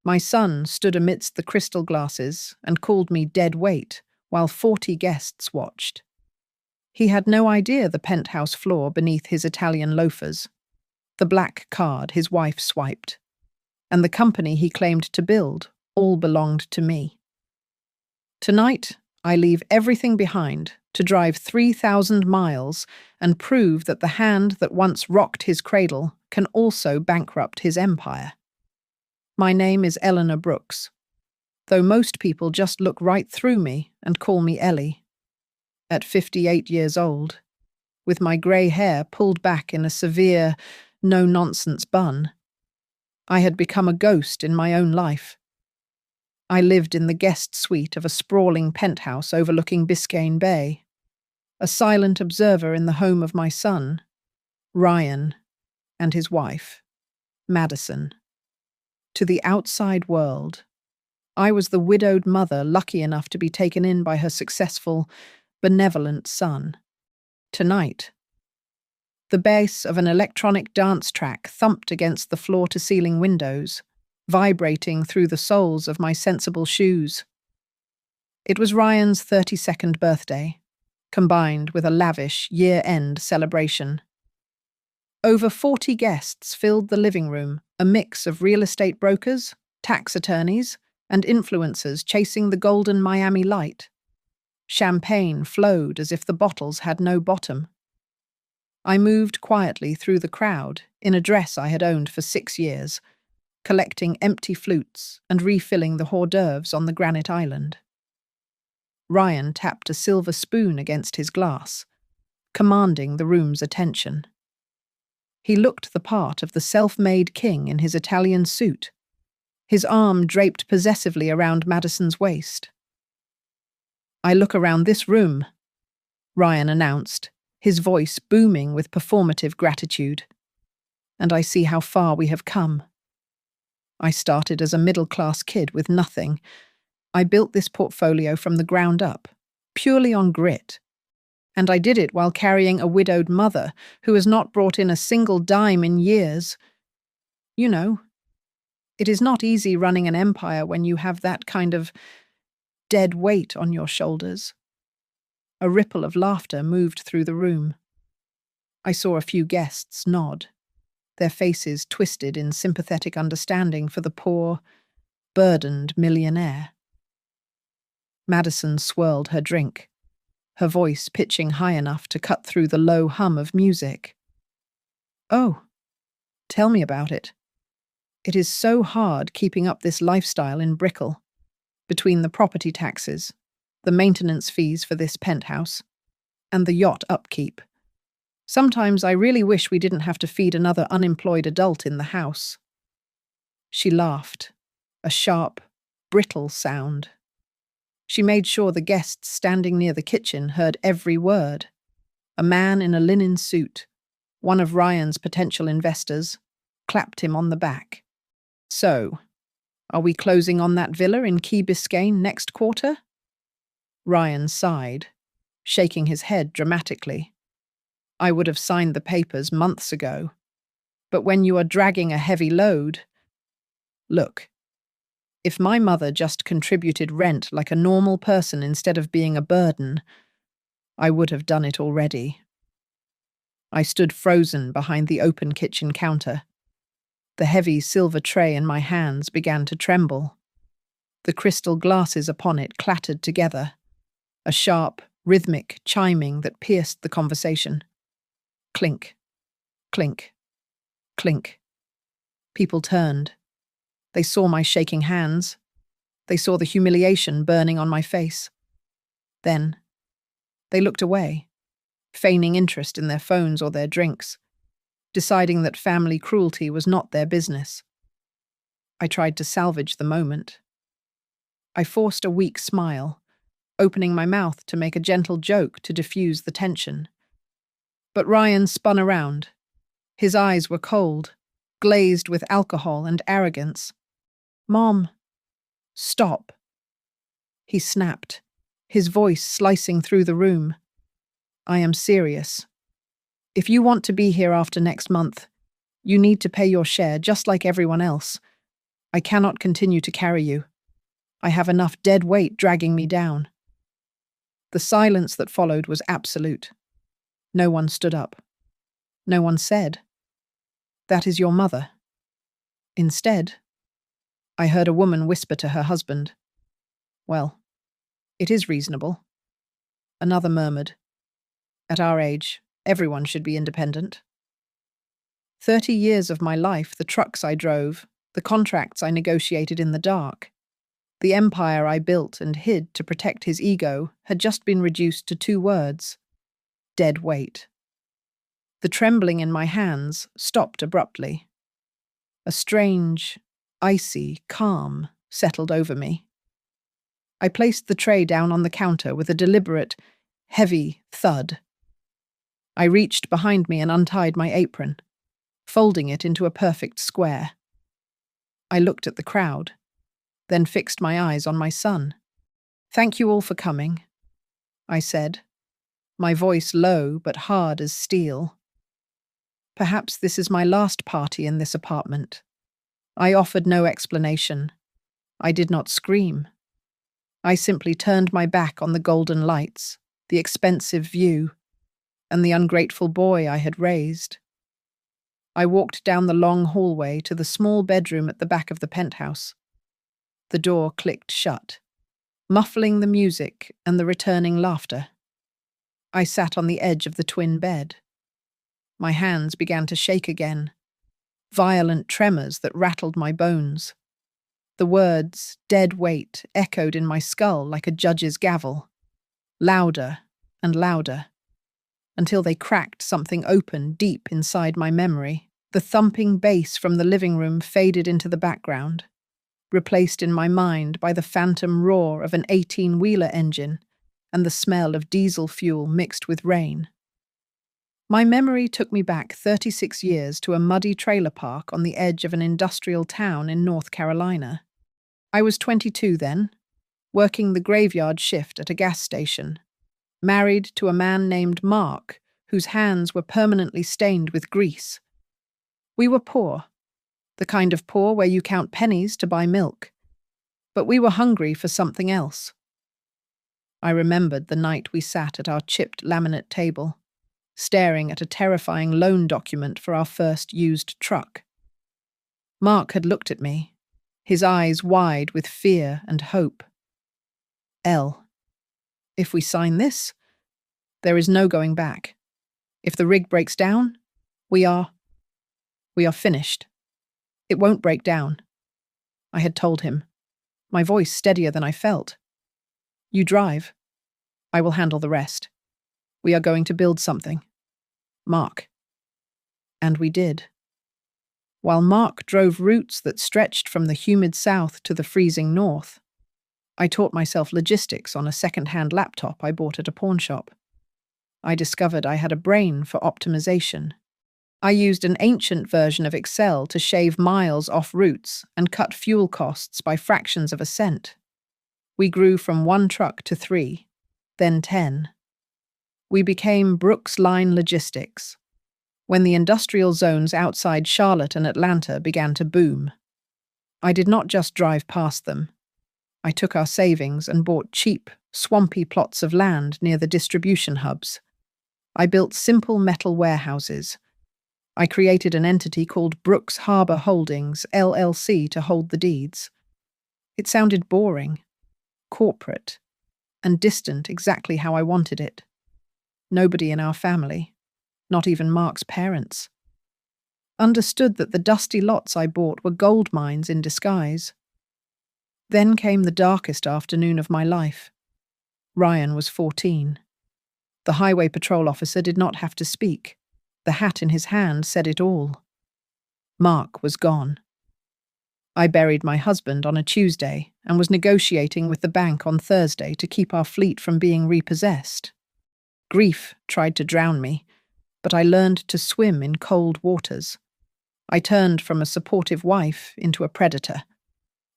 My son stood amidst the crystal glasses and called me dead weight while 40 guests watched. He had no idea the penthouse floor beneath his Italian loafers, the black card his wife swiped, and the company he claimed to build all belonged to me. Tonight, I leave everything behind to drive 3,000 miles and prove that the hand that once rocked his cradle can also bankrupt his empire. My name is Eleanor Brooks, though most people just look right through me and call me Ellie. At 58 years old, with my grey hair pulled back in a severe, no-nonsense bun, I had become a ghost in my own life. I lived in the guest suite of a sprawling penthouse overlooking Biscayne Bay, a silent observer in the home of my son, Ryan, and his wife, Madison. To the outside world, I was the widowed mother lucky enough to be taken in by her successful, benevolent son. Tonight, the bass of an electronic dance track thumped against the floor-to-ceiling windows, vibrating through the soles of my sensible shoes. It was Ryan's 32nd birthday, combined with a lavish year-end celebration. Over 40 guests filled the living room, a mix of real estate brokers, tax attorneys, and influencers chasing the golden Miami light. Champagne flowed as if the bottles had no bottom. I moved quietly through the crowd in a dress I had owned for 6 years, collecting empty flutes and refilling the hors d'oeuvres on the granite island. Ryan tapped a silver spoon against his glass, commanding the room's attention. He looked the part of the self-made king in his Italian suit, his arm draped possessively around Madison's waist. "I look around this room," Ryan announced, his voice booming with performative gratitude, "and I see how far we have come. I started as a middle-class kid with nothing. I built this portfolio from the ground up, purely on grit. And I did it while carrying a widowed mother who has not brought in a single dime in years. You know, it is not easy running an empire when you have that kind of dead weight on your shoulders." A ripple of laughter moved through the room. I saw a few guests nod, their faces twisted in sympathetic understanding for the poor, burdened millionaire. Madison swirled her drink, her voice pitching high enough to cut through the low hum of music. "Oh, tell me about it. It is so hard keeping up this lifestyle in Brickell, between the property taxes, the maintenance fees for this penthouse, and the yacht upkeep. Sometimes I really wish we didn't have to feed another unemployed adult in the house." She laughed, a sharp, brittle sound. She made sure the guests standing near the kitchen heard every word. A man in a linen suit, one of Ryan's potential investors, clapped him on the back. "So, are we closing on that villa in Key Biscayne next quarter?" Ryan sighed, shaking his head dramatically. "I would have signed the papers months ago. But when you are dragging a heavy load... Look, if my mother just contributed rent like a normal person instead of being a burden, I would have done it already." I stood frozen behind the open kitchen counter. The heavy silver tray in my hands began to tremble. The crystal glasses upon it clattered together, a sharp, rhythmic chiming that pierced the conversation. Clink, clink, clink. People turned. They saw my shaking hands. They saw the humiliation burning on my face. Then, they looked away, feigning interest in their phones or their drinks, deciding that family cruelty was not their business. I tried to salvage the moment. I forced a weak smile, opening my mouth to make a gentle joke to diffuse the tension. But Ryan spun around. His eyes were cold, glazed with alcohol and arrogance. "Mom, stop," he snapped, his voice slicing through the room. "I am serious. If you want to be here after next month, you need to pay your share just like everyone else. I cannot continue to carry you. I have enough dead weight dragging me down. The silence that followed was absolute. No one stood up. No one said, "That is your mother." Instead, I heard a woman whisper to her husband, "Well, it is reasonable." Another murmured, "At our age, everyone should be independent." 30 years of my life, the trucks I drove, the contracts I negotiated in the dark, the empire I built and hid to protect his ego had just been reduced to 2 words: dead weight. The trembling in my hands stopped abruptly. A strange, icy calm settled over me. I placed the tray down on the counter with a deliberate, heavy thud. I reached behind me and untied my apron, folding it into a perfect square. I looked at the crowd, then fixed my eyes on my son. "Thank you all for coming," I said, my voice low but hard as steel. Perhaps this is my last party in this apartment. I offered no explanation. I did not scream. I simply turned my back on the golden lights, the expensive view, and the ungrateful boy I had raised. I walked down the long hallway to the small bedroom at the back of the penthouse. The door clicked shut, muffling the music and the returning laughter. I sat on the edge of the twin bed. My hands began to shake again, violent tremors that rattled my bones. The words, "dead weight," echoed in my skull like a judge's gavel, louder and louder, until they cracked something open deep inside my memory. The thumping bass from the living room faded into the background, replaced in my mind by the phantom roar of an 18-wheeler engine and the smell of diesel fuel mixed with rain. My memory took me back 36 years to a muddy trailer park on the edge of an industrial town in North Carolina. I was 22 then, working the graveyard shift at a gas station, married to a man named Mark, whose hands were permanently stained with grease. We were poor, the kind of poor where you count pennies to buy milk, but we were hungry for something else. I remembered the night we sat at our chipped laminate table, staring at a terrifying loan document for our first used truck. Mark had looked at me, his eyes wide with fear and hope. "Elle, if we sign this, there is no going back. If the rig breaks down, we are finished. It won't break down," I had told him, my voice steadier than I felt. "You drive. I will handle the rest. We are going to build something. Mark." And we did. While Mark drove routes that stretched from the humid south to the freezing north, I taught myself logistics on a second-hand laptop I bought at a pawn shop. I discovered I had a brain for optimization. I used an ancient version of Excel to shave miles off routes and cut fuel costs by fractions of a cent. We grew from 1 truck to 3, then 10. We became Brooks Line Logistics, when the industrial zones outside Charlotte and Atlanta began to boom. I did not just drive past them. I took our savings and bought cheap, swampy plots of land near the distribution hubs. I built simple metal warehouses. I created an entity called Brooks Harbor Holdings, LLC, to hold the deeds. It sounded boring, corporate, and distant, exactly how I wanted it. Nobody in our family, not even Mark's parents, understood that the dusty lots I bought were gold mines in disguise. Then came the darkest afternoon of my life. Ryan was 14. The highway patrol officer did not have to speak. The hat in his hand said it all. Mark was gone. I buried my husband on a Tuesday and was negotiating with the bank on Thursday to keep our fleet from being repossessed. Grief tried to drown me, but I learned to swim in cold waters. I turned from a supportive wife into a predator.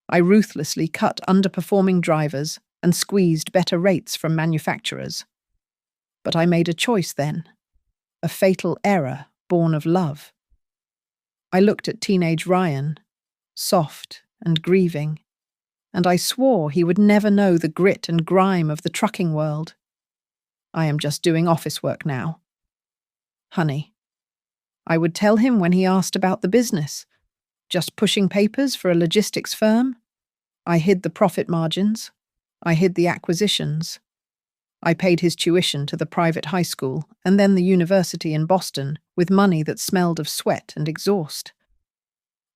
I ruthlessly cut underperforming drivers and squeezed better rates from manufacturers. But I made a choice then, a fatal error born of love. I looked at teenage Ryan, soft and grieving, and I swore he would never know the grit and grime of the trucking world. I am just doing office work now. Honey, I would tell him when he asked about the business. Just pushing papers for a logistics firm? I hid the profit margins. I hid the acquisitions. I paid his tuition to the private high school and then the university in Boston with money that smelled of sweat and exhaust.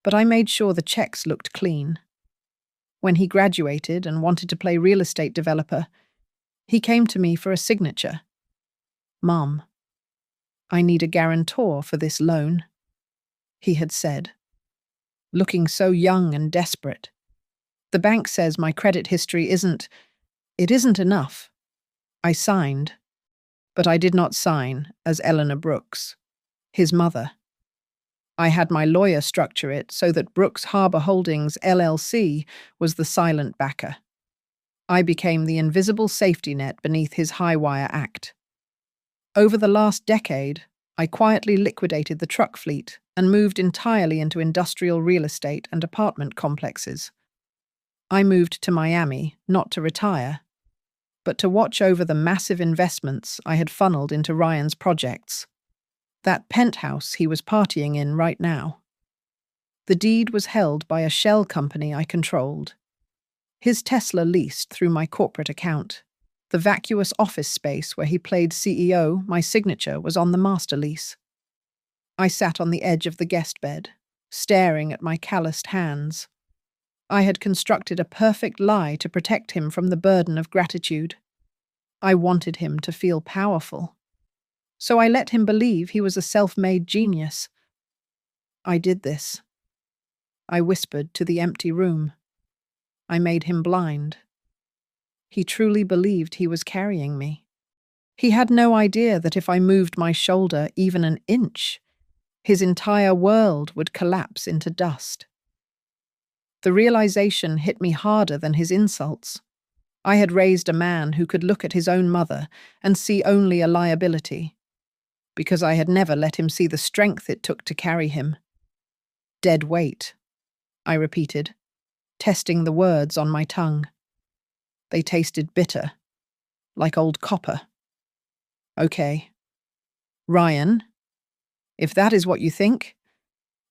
But I made sure the checks looked clean. When he graduated and wanted to play real estate developer, he came to me for a signature. Mom, I need a guarantor for this loan, he had said, looking so young and desperate. The bank says my credit history isn't enough. I signed, but I did not sign as Eleanor Brooks, his mother. I had my lawyer structure it so that Brooks Harbor Holdings LLC was the silent backer. I became the invisible safety net beneath his high-wire act. Over the last decade, I quietly liquidated the truck fleet and moved entirely into industrial real estate and apartment complexes. I moved to Miami not to retire, but to watch over the massive investments I had funneled into Ryan's projects. That penthouse he was partying in right now. The deed was held by a shell company I controlled. His Tesla leased through my corporate account. The vacuous office space where he played CEO, my signature, was on the master lease. I sat on the edge of the guest bed, staring at my calloused hands. I had constructed a perfect lie to protect him from the burden of gratitude. I wanted him to feel powerful. So I let him believe he was a self-made genius. I did this. I whispered to the empty room. I made him blind. He truly believed he was carrying me. He had no idea that if I moved my shoulder even an inch, his entire world would collapse into dust. The realization hit me harder than his insults. I had raised a man who could look at his own mother and see only a liability, because I had never let him see the strength it took to carry him. Dead weight, I repeated, testing the words on my tongue. They tasted bitter, like old copper. Okay. Ryan, if that is what you think,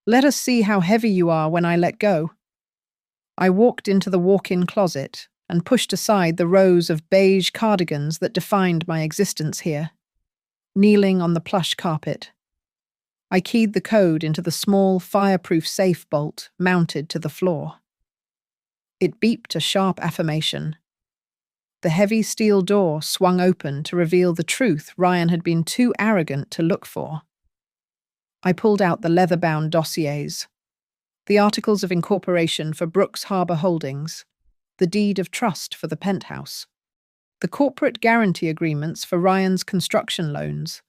let us see how heavy you are when I let go. I walked into the walk-in closet and pushed aside the rows of beige cardigans that defined my existence here. Kneeling on the plush carpet, I keyed the code into the small, fireproof safe bolt mounted to the floor. It beeped a sharp affirmation. The heavy steel door swung open to reveal the truth Ryan had been too arrogant to look for. I pulled out the leather-bound dossiers, the articles of incorporation for Brooks Harbor Holdings, the deed of trust for the penthouse, the corporate guarantee agreements for Ryan's construction loans.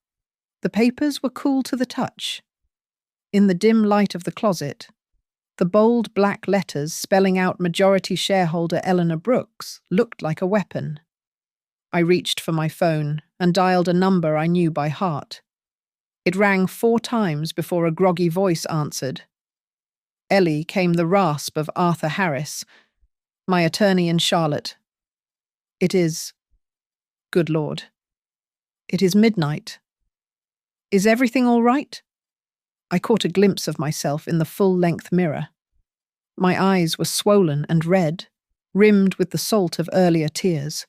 The papers were cool to the touch. In the dim light of the closet, the bold black letters spelling out majority shareholder Eleanor Brooks looked like a weapon. I reached for my phone and dialed a number I knew by heart. It rang 4 times before a groggy voice answered. Ellie came the rasp of Arthur Harris, my attorney in Charlotte. It is... Good Lord. It is midnight. Is everything all right? I caught a glimpse of myself in the full-length mirror. My eyes were swollen and red, rimmed with the salt of earlier tears.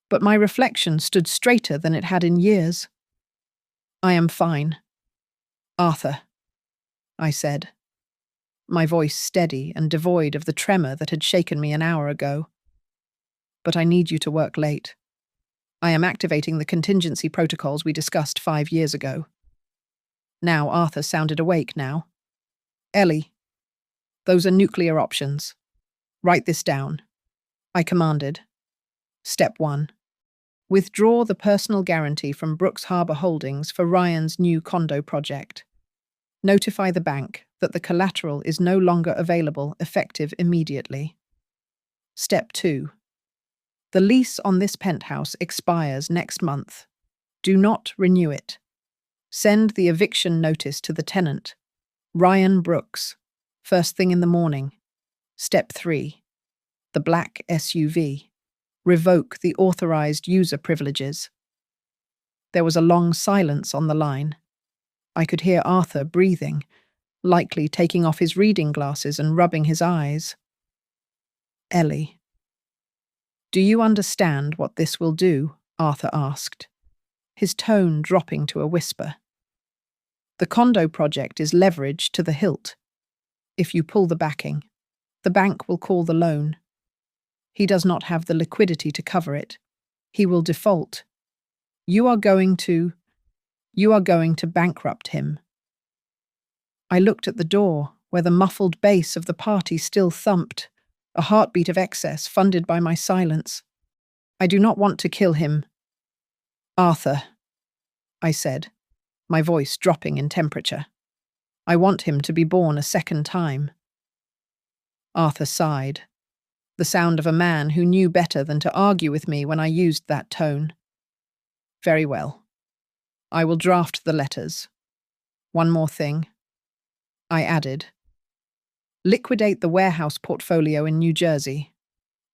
But my reflection stood straighter than it had in years. I am fine. Arthur, I said, my voice steady and devoid of the tremor that had shaken me an hour ago. But I need you to work late. I am activating the contingency protocols we discussed 5 years ago. Now Arthur sounded awake now. Ellie, those are nuclear options. Write this down. I commanded. Step 1. Withdraw the personal guarantee from Brooks Harbor Holdings for Ryan's new condo project. Notify the bank that the collateral is no longer available effective immediately. Step 2. The lease on this penthouse expires next month. Do not renew it. Send the eviction notice to the tenant, Ryan Brooks, first thing in the morning. Step 3. The black SUV. Revoke the authorized user privileges. There was a long silence on the line. I could hear Arthur breathing, likely taking off his reading glasses and rubbing his eyes. Ellie. Do you understand what this will do? Arthur asked, his tone dropping to a whisper. The condo project is leveraged to the hilt. If you pull the backing, the bank will call the loan. He does not have the liquidity to cover it. He will default. You are going to bankrupt him. I looked at the door, where the muffled bass of the party still thumped, a heartbeat of excess funded by my silence. I do not want to kill him. Arthur, I said, my voice dropping in temperature. I want him to be born a second time. Arthur sighed, the sound of a man who knew better than to argue with me when I used that tone. Very well. I will draft the letters. One more thing. I added. Liquidate the warehouse portfolio in New Jersey.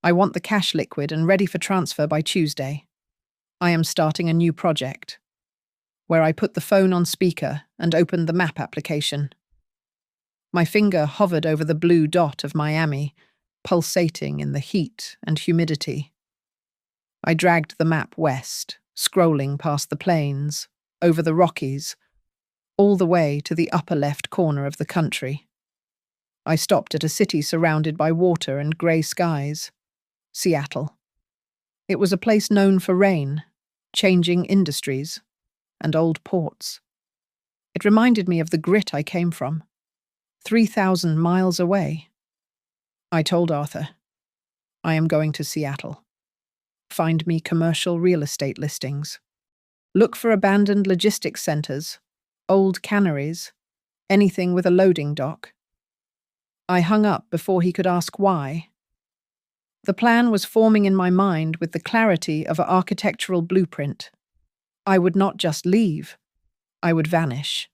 I want the cash liquid and ready for transfer by Tuesday. I am starting a new project, where I put the phone on speaker and opened the map application. My finger hovered over the blue dot of Miami, pulsating in the heat and humidity. I dragged the map west, scrolling past the plains, over the Rockies, all the way to the upper left corner of the country. I stopped at a city surrounded by water and grey skies. Seattle. It was a place known for rain, changing industries, and old ports. It reminded me of the grit I came from, 3,000 miles away. I told Arthur, I am going to Seattle. Find me commercial real estate listings. Look for abandoned logistics centers, old canneries, anything with a loading dock. I hung up before he could ask why. The plan was forming in my mind with the clarity of an architectural blueprint. I would not just leave, I would vanish.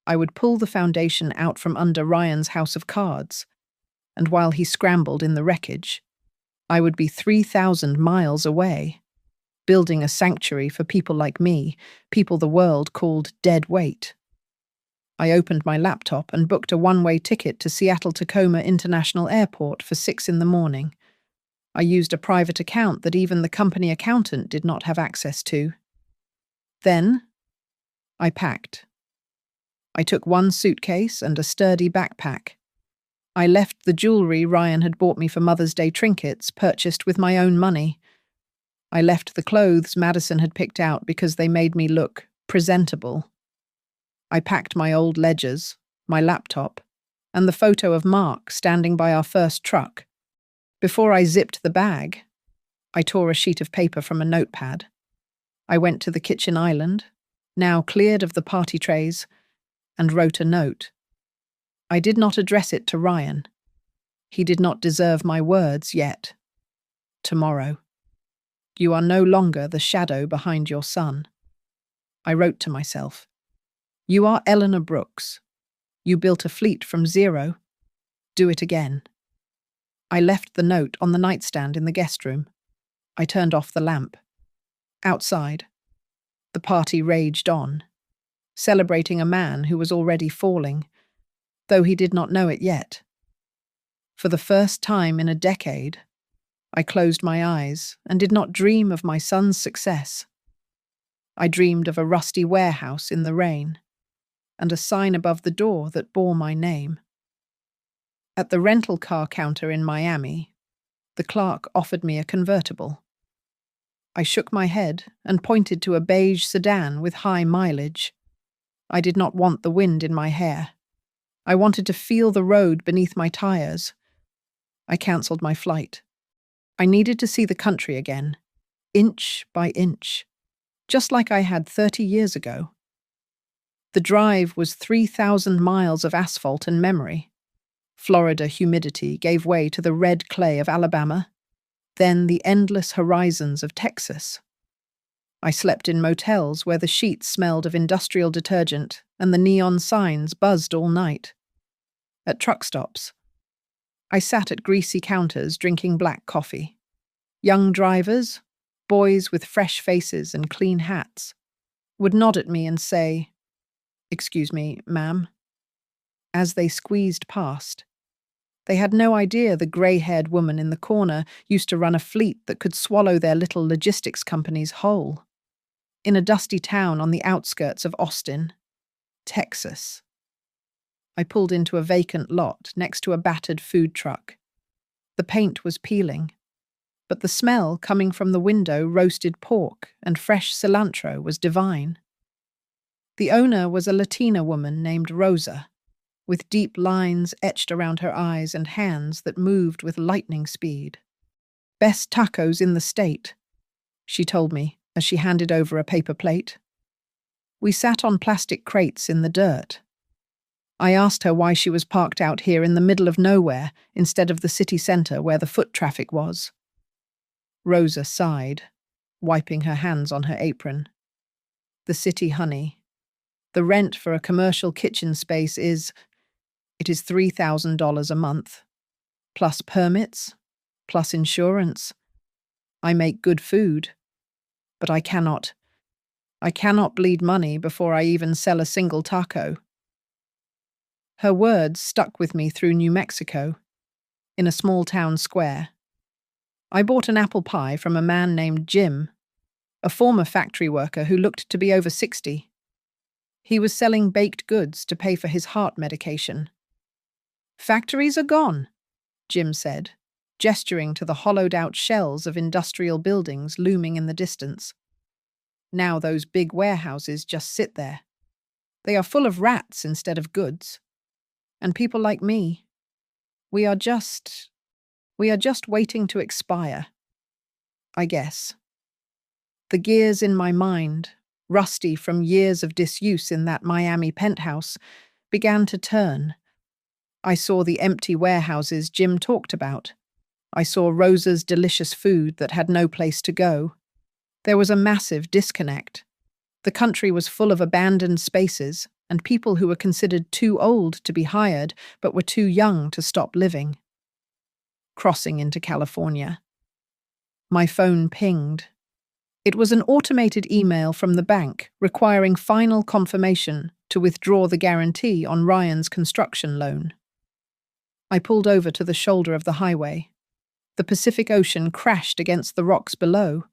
I would pull the foundation out from under Ryan's house of cards, and while he scrambled in the wreckage, I would be 3,000 miles away, building a sanctuary for people like me, people the world called dead weight. I opened my laptop and booked a one-way ticket to Seattle-Tacoma International Airport for 6 a.m. I used a private account that even the company accountant did not have access to. Then, I packed. I took one suitcase and a sturdy backpack. I left the jewelry Ryan had bought me for Mother's Day trinkets purchased with my own money. I left the clothes Madison had picked out because they made me look presentable. I packed my old ledgers, my laptop, and the photo of Mark standing by our first truck. Before I zipped the bag, I tore a sheet of paper from a notepad. I went to the kitchen island, now cleared of the party trays, and wrote a note. I did not address it to Ryan. He did not deserve my words yet. Tomorrow. You are no longer the shadow behind your son. I wrote to myself. You are Eleanor Brooks. You built a fleet from zero. Do it again. I left the note on the nightstand in the guest room. I turned off the lamp. Outside, the party raged on, celebrating a man who was already falling, though he did not know it yet. For the first time in a decade, I closed my eyes and did not dream of my son's success. I dreamed of a rusty warehouse in the rain, and a sign above the door that bore my name. At the rental car counter in Miami, the clerk offered me a convertible. I shook my head and pointed to a beige sedan with high mileage. I did not want the wind in my hair. I wanted to feel the road beneath my tires. I cancelled my flight. I needed to see the country again, inch by inch, just like I had 30 years ago. The drive was 3,000 miles of asphalt and memory. Florida humidity gave way to the red clay of Alabama, then the endless horizons of Texas. I slept in motels where the sheets smelled of industrial detergent and the neon signs buzzed all night. At truck stops, I sat at greasy counters drinking black coffee. Young drivers, boys with fresh faces and clean hats, would nod at me and say, "Excuse me, ma'am," as they squeezed past. They had no idea the grey-haired woman in the corner used to run a fleet that could swallow their little logistics companies whole. In a dusty town on the outskirts of Austin, Texas. I pulled into a vacant lot next to a battered food truck. The paint was peeling, but the smell coming from the window roasted pork and fresh cilantro was divine. The owner was a Latina woman named Rosa, with deep lines etched around her eyes and hands that moved with lightning speed. "Best tacos in the state," she told me as she handed over a paper plate. We sat on plastic crates in the dirt. I asked her why she was parked out here in the middle of nowhere instead of the city centre where the foot traffic was. Rosa sighed, wiping her hands on her apron. "The city, honey. The rent for a commercial kitchen space is $3,000 a month, plus permits, plus insurance. I make good food, but I cannot bleed money before I even sell a single taco." Her words stuck with me through New Mexico, in a small town square. I bought an apple pie from a man named Jim, a former factory worker who looked to be over 60. He was selling baked goods to pay for his heart medication. "Factories are gone," Jim said, gesturing to the hollowed-out shells of industrial buildings looming in the distance. "Now those big warehouses just sit there. They are full of rats instead of goods. And people like me, we are just waiting to expire, I guess." The gears in my mind, rusty from years of disuse in that Miami penthouse, began to turn. I saw the empty warehouses Jim talked about. I saw Rosa's delicious food that had no place to go. There was a massive disconnect. The country was full of abandoned spaces and people who were considered too old to be hired but were too young to stop living. Crossing into California. My phone pinged. It was an automated email from the bank requiring final confirmation to withdraw the guarantee on Ryan's construction loan. I pulled over to the shoulder of the highway. The Pacific Ocean crashed against the rocks below,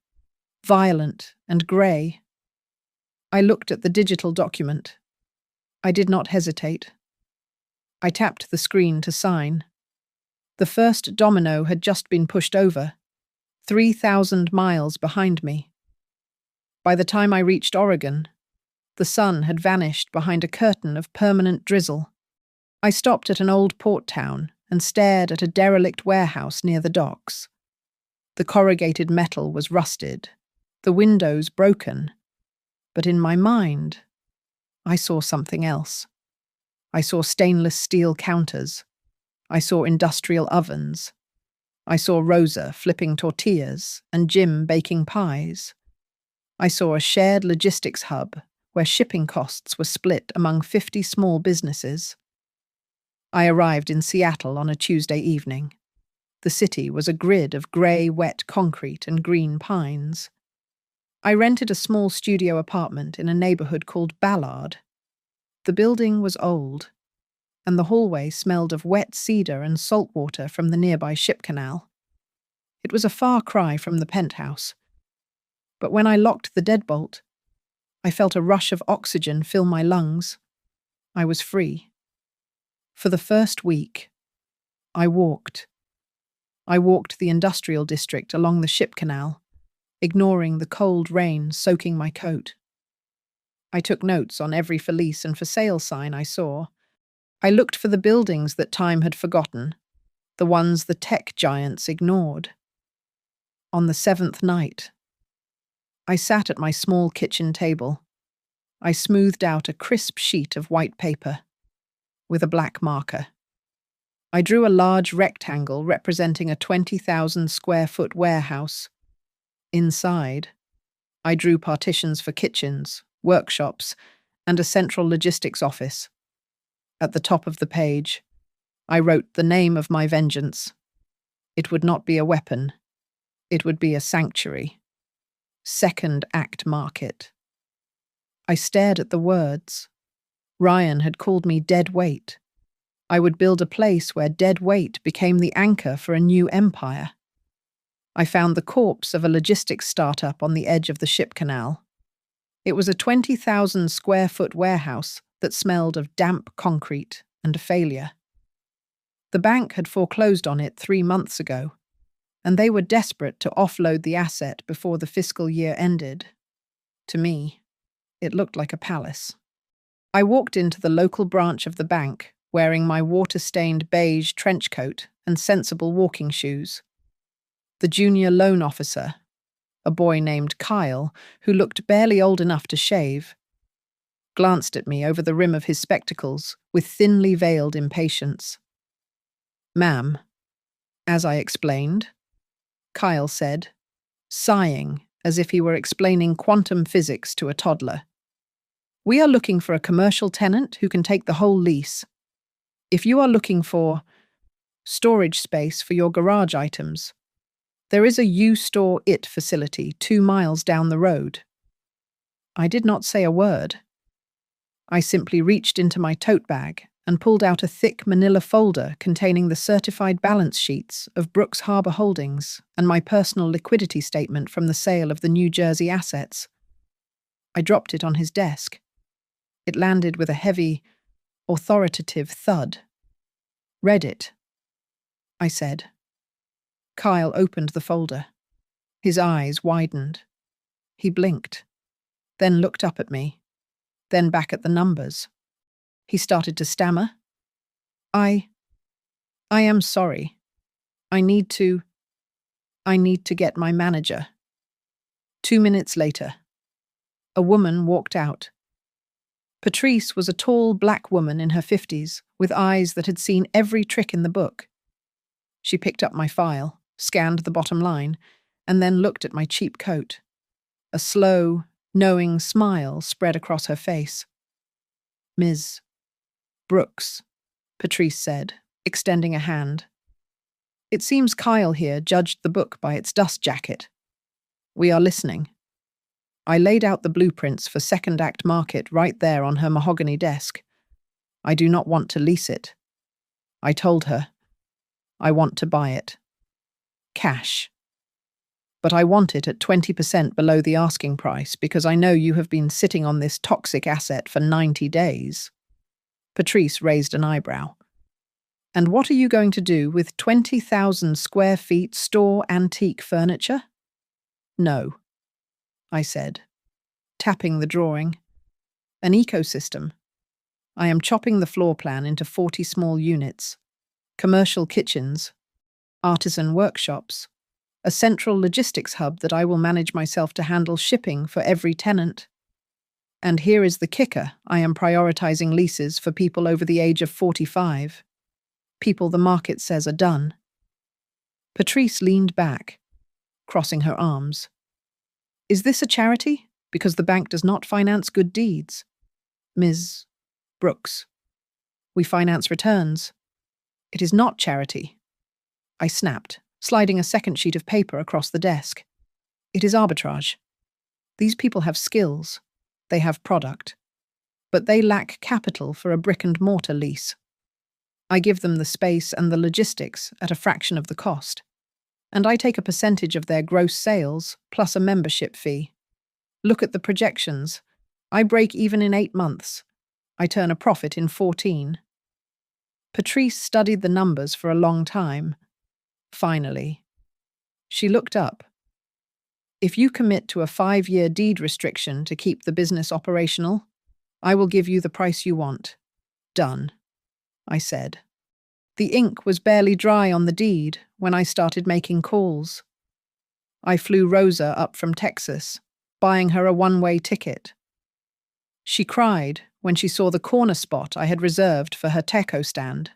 violent and grey. I looked at the digital document. I did not hesitate. I tapped the screen to sign. The first domino had just been pushed over, 3,000 miles behind me. By the time I reached Oregon, the sun had vanished behind a curtain of permanent drizzle. I stopped at an old port town and stared at a derelict warehouse near the docks. The corrugated metal was rusted, the windows broken, but in my mind, I saw something else. I saw stainless steel counters. I saw industrial ovens. I saw Rosa flipping tortillas and Jim baking pies. I saw a shared logistics hub where shipping costs were split among 50 small businesses. I arrived in Seattle on a Tuesday evening. The city was a grid of grey, wet concrete and green pines. I rented a small studio apartment in a neighborhood called Ballard. The building was old, and the hallway smelled of wet cedar and salt water from the nearby ship canal. It was a far cry from the penthouse. But when I locked the deadbolt, I felt a rush of oxygen fill my lungs. I was free. For the first week, I walked. I walked the industrial district along the ship canal, ignoring the cold rain soaking my coat. I took notes on every for lease and for sale sign I saw. I looked for the buildings that time had forgotten, the ones the tech giants ignored. On the 7th night, I sat at my small kitchen table. I smoothed out a crisp sheet of white paper with a black marker. I drew a large rectangle representing a 20,000 square foot warehouse. Inside, I drew partitions for kitchens, workshops, and a central logistics office. At the top of the page, I wrote the name of my vengeance. It would not be a weapon. It would be a sanctuary. Second act market. I stared at the words. Ryan had called me dead weight. I would build a place where dead weight became the anchor for a new empire. I found the corpse of a logistics startup on the edge of the ship canal. It was a 20,000 square foot warehouse that smelled of damp concrete and failure. The bank had foreclosed on it 3 months ago, and they were desperate to offload the asset before the fiscal year ended. To me, it looked like a palace. I walked into the local branch of the bank, wearing my water-stained beige trench coat and sensible walking shoes. The junior loan officer, a boy named Kyle, who looked barely old enough to shave, glanced at me over the rim of his spectacles with thinly veiled impatience. "Ma'am," as I explained, Kyle said, sighing as if he were explaining quantum physics to a toddler. "We are looking for a commercial tenant who can take the whole lease. If you are looking for storage space for your garage items, there is a You Store It facility 2 miles down the road." I did not say a word. I simply reached into my tote bag and pulled out a thick manila folder containing the certified balance sheets of Brooks Harbor Holdings and my personal liquidity statement from the sale of the New Jersey assets. I dropped it on his desk. It landed with a heavy, authoritative thud. "Read it," I said. Kyle opened the folder. His eyes widened. He blinked, then looked up at me, then back at the numbers. He started to stammer. I am sorry. I need to get my manager." 2 minutes later, a woman walked out. Patrice was a tall black woman in her 50s, with eyes that had seen every trick in the book. She picked up my file, scanned the bottom line, and then looked at my cheap coat. A slow, knowing smile spread across her face. "Ms. Brooks," Patrice said, extending a hand. "It seems Kyle here judged the book by its dust jacket. We are listening." I laid out the blueprints for Second Act Market right there on her mahogany desk. "I do not want to lease it." I told her, "I want to buy it. Cash. But I want it at 20% below the asking price because I know you have been sitting on this toxic asset for 90 days. Patrice raised an eyebrow. "And what are you going to do with 20,000 square feet store antique furniture?" "No," I said, tapping the drawing. "An ecosystem. I am chopping the floor plan into 40 small units. Commercial kitchens, artisan workshops, a central logistics hub that I will manage myself to handle shipping for every tenant. And here is the kicker, I am prioritizing leases for people over the age of 45. People the market says are done." Patrice leaned back, crossing her arms. "Is this a charity? Because the bank does not finance good deeds." "Ms. Brooks, we finance returns. It is not charity." I snapped, sliding a second sheet of paper across the desk. "It is arbitrage. These people have skills. They have product. But they lack capital for a brick-and-mortar lease. I give them the space and the logistics at a fraction of the cost. And I take a percentage of their gross sales plus a membership fee. Look at the projections. I break even in 8 months. I turn a profit in 14. Patrice studied the numbers for a long time. Finally, she looked up. "If you commit to a 5-year deed restriction to keep the business operational, I will give you the price you want." "Done," I said. The ink was barely dry on the deed when I started making calls. I flew Rosa up from Texas, buying her a one-way ticket. She cried when she saw the corner spot I had reserved for her taco stand,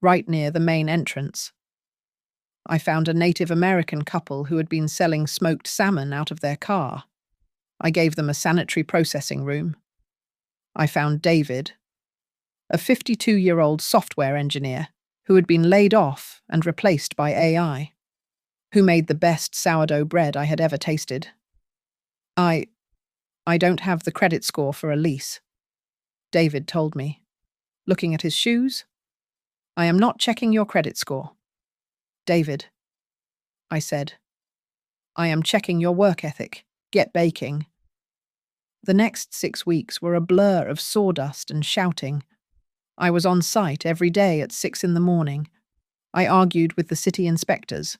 right near the main entrance. I found a Native American couple who had been selling smoked salmon out of their car. I gave them a sanitary processing room. I found David, a 52-year-old software engineer who had been laid off and replaced by AI, who made the best sourdough bread I had ever tasted. I don't have the credit score for a lease, David told me, looking at his shoes. I am not checking your credit score. David, I said, I am checking your work ethic. Get baking. The next 6 weeks were a blur of sawdust and shouting. I was on site every day at 6 in the morning. I argued with the city inspectors.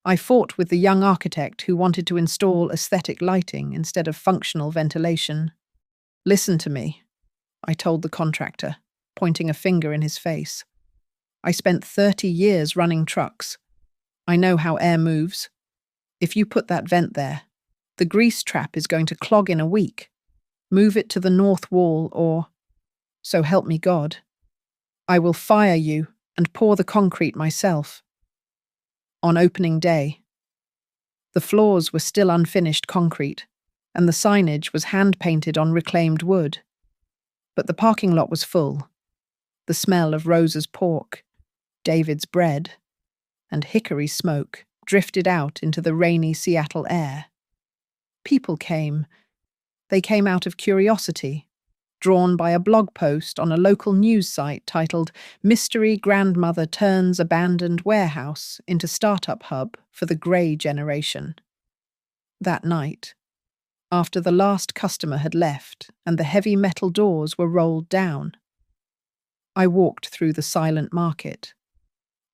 I fought with the young architect who wanted to install aesthetic lighting instead of functional ventilation. Listen to me, I told the contractor, pointing a finger in his face. I spent 30 years running trucks. I know how air moves. If you put that vent there, the grease trap is going to clog in a week. Move it to the north wall or, so help me God, I will fire you and pour the concrete myself. On opening day, the floors were still unfinished concrete, and the signage was hand-painted on reclaimed wood. But the parking lot was full. The smell of Rosa's pork, David's bread, and hickory smoke drifted out into the rainy Seattle air. People came. They came out of curiosity, drawn by a blog post on a local news site titled Mystery Grandmother Turns Abandoned Warehouse into Startup Hub for the Grey Generation. That night, after the last customer had left and the heavy metal doors were rolled down, I walked through the silent market.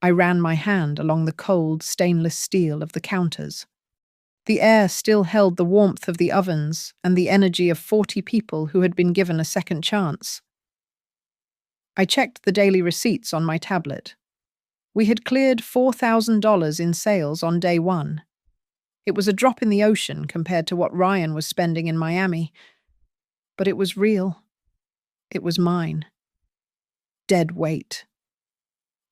I ran my hand along the cold stainless steel of the counters. The air still held the warmth of the ovens and the energy of 40 people who had been given a second chance. I checked the daily receipts on my tablet. We had cleared $4,000 in sales on day one. It was a drop in the ocean compared to what Ryan was spending in Miami, but it was real. It was mine. Dead weight.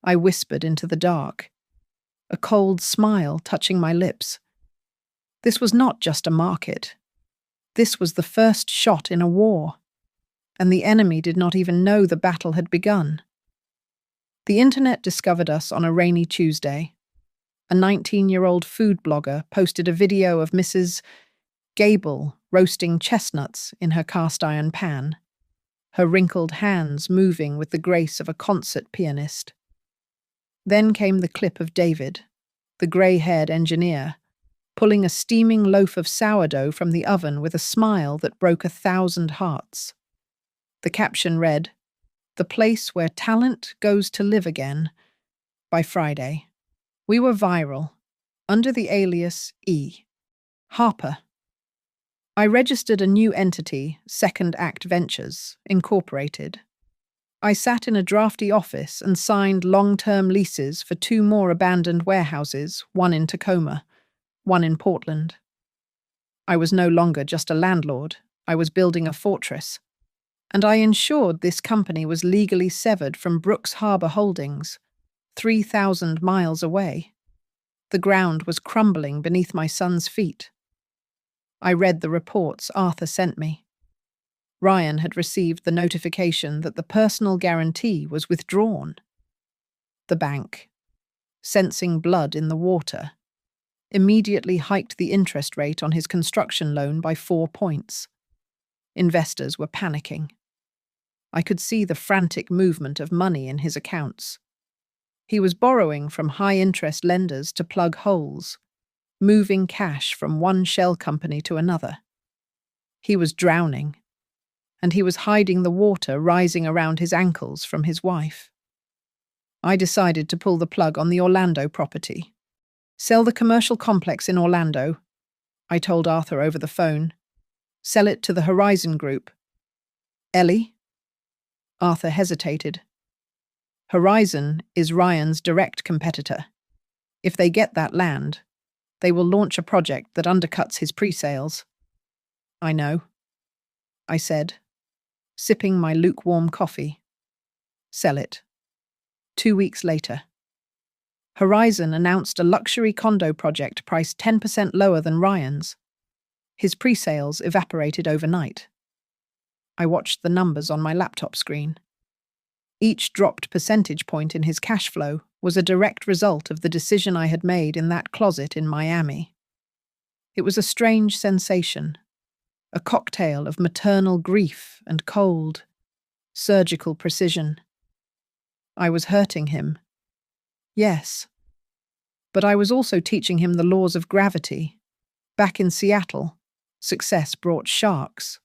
I whispered into the dark, a cold smile touching my lips. This was not just a market. This was the first shot in a war, and the enemy did not even know the battle had begun. The internet discovered us on a rainy Tuesday. A 19-year-old food blogger posted a video of Mrs. Gable roasting chestnuts in her cast-iron pan, her wrinkled hands moving with the grace of a concert pianist. Then came the clip of David, the grey-haired engineer, pulling a steaming loaf of sourdough from the oven with a smile that broke 1,000 hearts. The caption read, "The place where talent goes to live again." By Friday, we were viral, under the alias E. Harper. I registered a new entity, Second Act Ventures, Incorporated. I sat in a drafty office and signed long-term leases for 2 more abandoned warehouses, one in Tacoma, one in Portland. I was no longer just a landlord, I was building a fortress. And I ensured this company was legally severed from Brooks Harbor Holdings, 3,000 miles away. The ground was crumbling beneath my son's feet. I read the reports Arthur sent me. Ryan had received the notification that the personal guarantee was withdrawn. The bank, sensing blood in the water, immediately hiked the interest rate on his construction loan by 4 points. Investors were panicking. I could see the frantic movement of money in his accounts. He was borrowing from high-interest lenders to plug holes, moving cash from one shell company to another. He was drowning, and he was hiding the water rising around his ankles from his wife. I decided to pull the plug on the Orlando property. Sell the commercial complex in Orlando, I told Arthur over the phone. Sell it to the Horizon Group. Ellie? Arthur hesitated. Horizon is Ryan's direct competitor. If they get that land, they will launch a project that undercuts his pre-sales. I know, I said, sipping my lukewarm coffee. Sell it. 2 weeks later, Horizon announced a luxury condo project priced 10% lower than Ryan's. His pre-sales evaporated overnight. I watched the numbers on my laptop screen. Each dropped percentage point in his cash flow was a direct result of the decision I had made in that closet in Miami. It was a strange sensation, a cocktail of maternal grief and cold, surgical precision. I was hurting him. Yes. But I was also teaching him the laws of gravity. Back in Seattle, success brought sharks.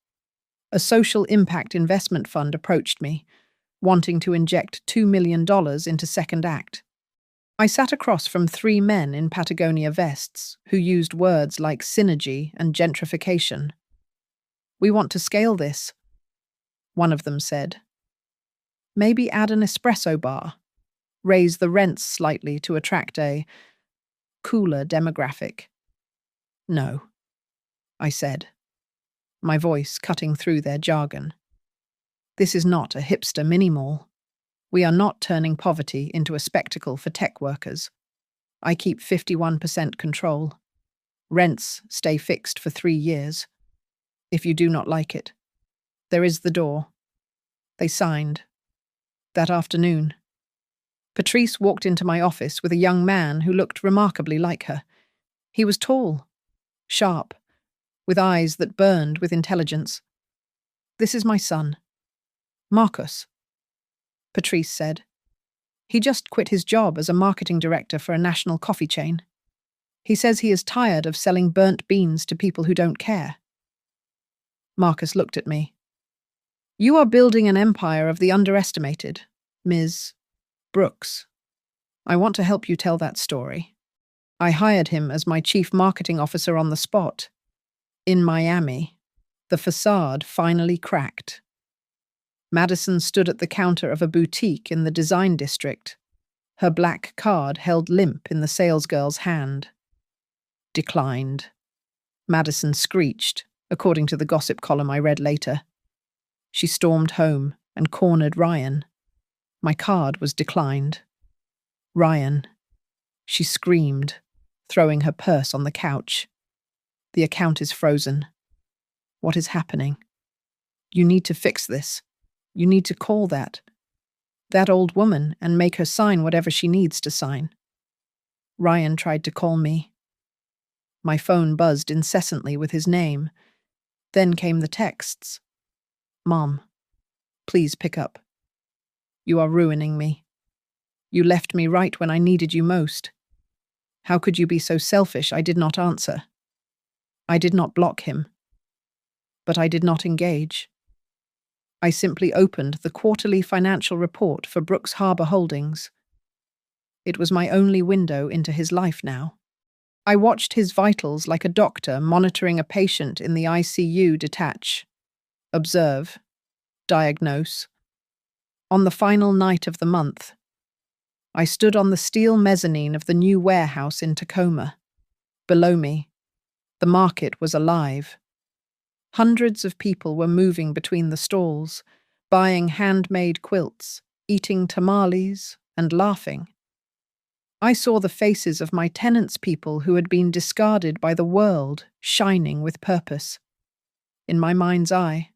A social impact investment fund approached me, wanting to inject $2 million into Second Act. I sat across from 3 men in Patagonia vests who used words like synergy and gentrification. "We want to scale this," one of them said. "Maybe add an espresso bar, raise the rents slightly to attract a cooler demographic." "No," I said, my voice cutting through their jargon. "This is not a hipster mini-mall. We are not turning poverty into a spectacle for tech workers. I keep 51% control. Rents stay fixed for 3 years. If you do not like it, there is the door." They signed. That afternoon, Patrice walked into my office with a young man who looked remarkably like her. He was tall, sharp, with eyes that burned with intelligence. "This is my son, Marcus," Patrice said. "He just quit his job as a marketing director for a national coffee chain. He says he is tired of selling burnt beans to people who don't care." Marcus looked at me. "You are building an empire of the underestimated, Ms. Brooks. I want to help you tell that story." I hired him as my chief marketing officer on the spot. In Miami, the facade finally cracked. Madison stood at the counter of a boutique in the design district, her black card held limp in the salesgirl's hand. "Declined," Madison screeched, according to the gossip column I read later. She stormed home and cornered Ryan. My card was declined. "Ryan," she screamed, throwing her purse on the couch. "The account is frozen. What is happening? You need to fix this. You need to call that old woman and make her sign whatever she needs to sign." Ryan tried to call me. My phone buzzed incessantly with his name. Then came the texts. "Mom, please pick up. You are ruining me. You left me right when I needed you most. How could you be so selfish?" I did not answer. I did not block him. But I did not engage. I simply opened the quarterly financial report for Brooks Harbor Holdings. It was my only window into his life now. I watched his vitals like a doctor monitoring a patient in the ICU detach, observe, diagnose. On the final night of the month, I stood on the steel mezzanine of the new warehouse in Tacoma. Below me, the market was alive. Hundreds of people were moving between the stalls, buying handmade quilts, eating tamales, and laughing. I saw the faces of my tenants' people who had been discarded by the world shining with purpose. In my mind's eye,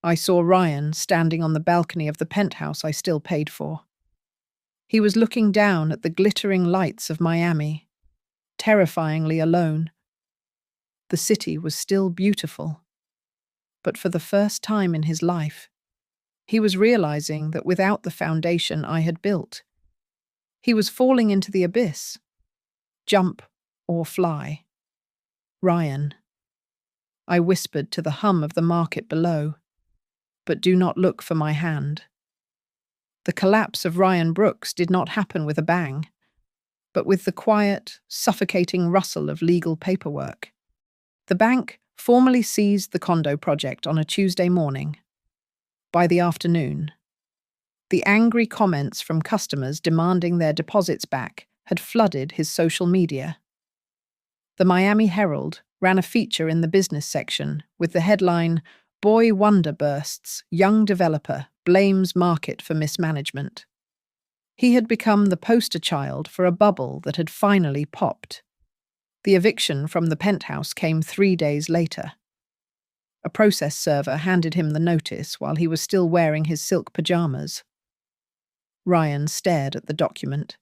I saw Ryan standing on the balcony of the penthouse I still paid for. He was looking down at the glittering lights of Miami, terrifyingly alone. The city was still beautiful, but for the first time in his life, he was realizing that without the foundation I had built, he was falling into the abyss. Jump or fly. "Ryan," I whispered to the hum of the market below, "but do not look for my hand." The collapse of Ryan Brooks did not happen with a bang, but with the quiet, suffocating rustle of legal paperwork. The bank formally seized the condo project on a Tuesday morning. By the afternoon, the angry comments from customers demanding their deposits back had flooded his social media. The Miami Herald ran a feature in the business section with the headline, "Boy Wonder Bursts, Young Developer Blames Market for Mismanagement." He had become the poster child for a bubble that had finally popped. The eviction from the penthouse came 3 days later. A process server handed him the notice while he was still wearing his silk pajamas. Ryan stared at the document,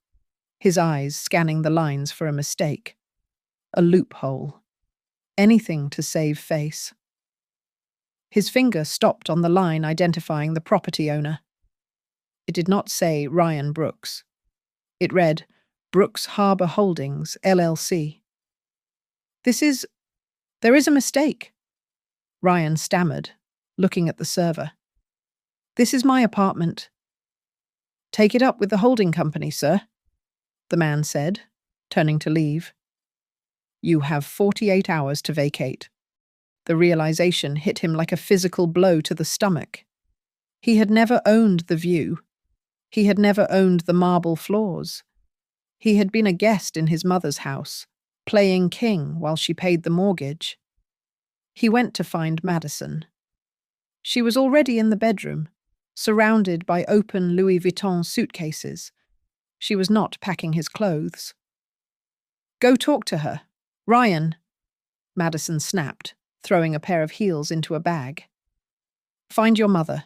his eyes scanning the lines for a mistake. A loophole. Anything to save face. His finger stopped on the line identifying the property owner. It did not say Ryan Brooks. It read, Brooks Harbor Holdings, LLC. There is a mistake, Ryan stammered, looking at the server. This is my apartment. Take it up with the holding company, sir, the man said, turning to leave. You have 48 hours to vacate. The realization hit him like a physical blow to the stomach. He had never owned the view. He had never owned the marble floors. He had been a guest in his mother's house, playing king while she paid the mortgage. He went to find Madison. She was already in the bedroom, surrounded by open Louis Vuitton suitcases. She was not packing his clothes. Go talk to her. Ryan, Madison snapped, throwing a pair of heels into a bag. Find your mother.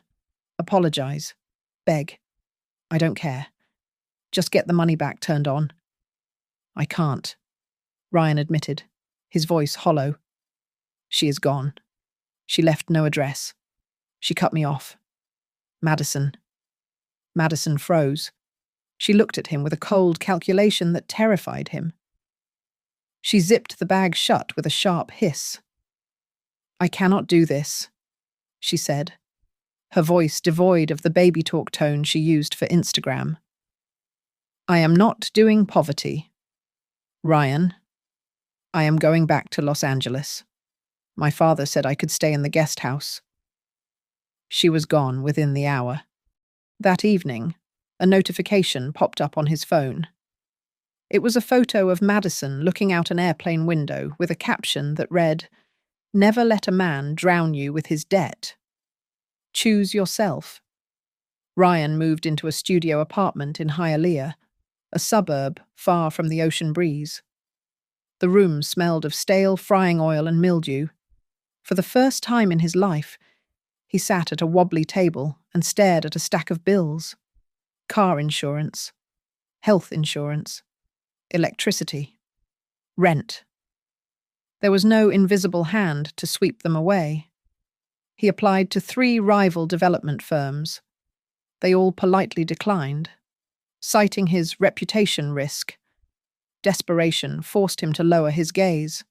Apologize. Beg. I don't care. Just get the money back turned on. I can't, Ryan admitted, his voice hollow. She is gone. She left no address. She cut me off. Madison. Madison froze. She looked at him with a cold calculation that terrified him. She zipped the bag shut with a sharp hiss. I cannot do this, she said, her voice devoid of the baby talk tone she used for Instagram. I am not doing poverty. Ryan, I am going back to Los Angeles. My father said I could stay in the guest house. She was gone within the hour. That evening, a notification popped up on his phone. It was a photo of Madison looking out an airplane window with a caption that read, Never let a man drown you with his debt. Choose yourself. Ryan moved into a studio apartment in Hialeah, a suburb far from the ocean breeze. The room smelled of stale frying oil and mildew. For the first time in his life, he sat at a wobbly table and stared at a stack of bills. Car insurance, health insurance, electricity, rent. There was no invisible hand to sweep them away. He applied to 3 rival development firms. They all politely declined, citing his reputation risk. Desperation forced him to lower his gaze.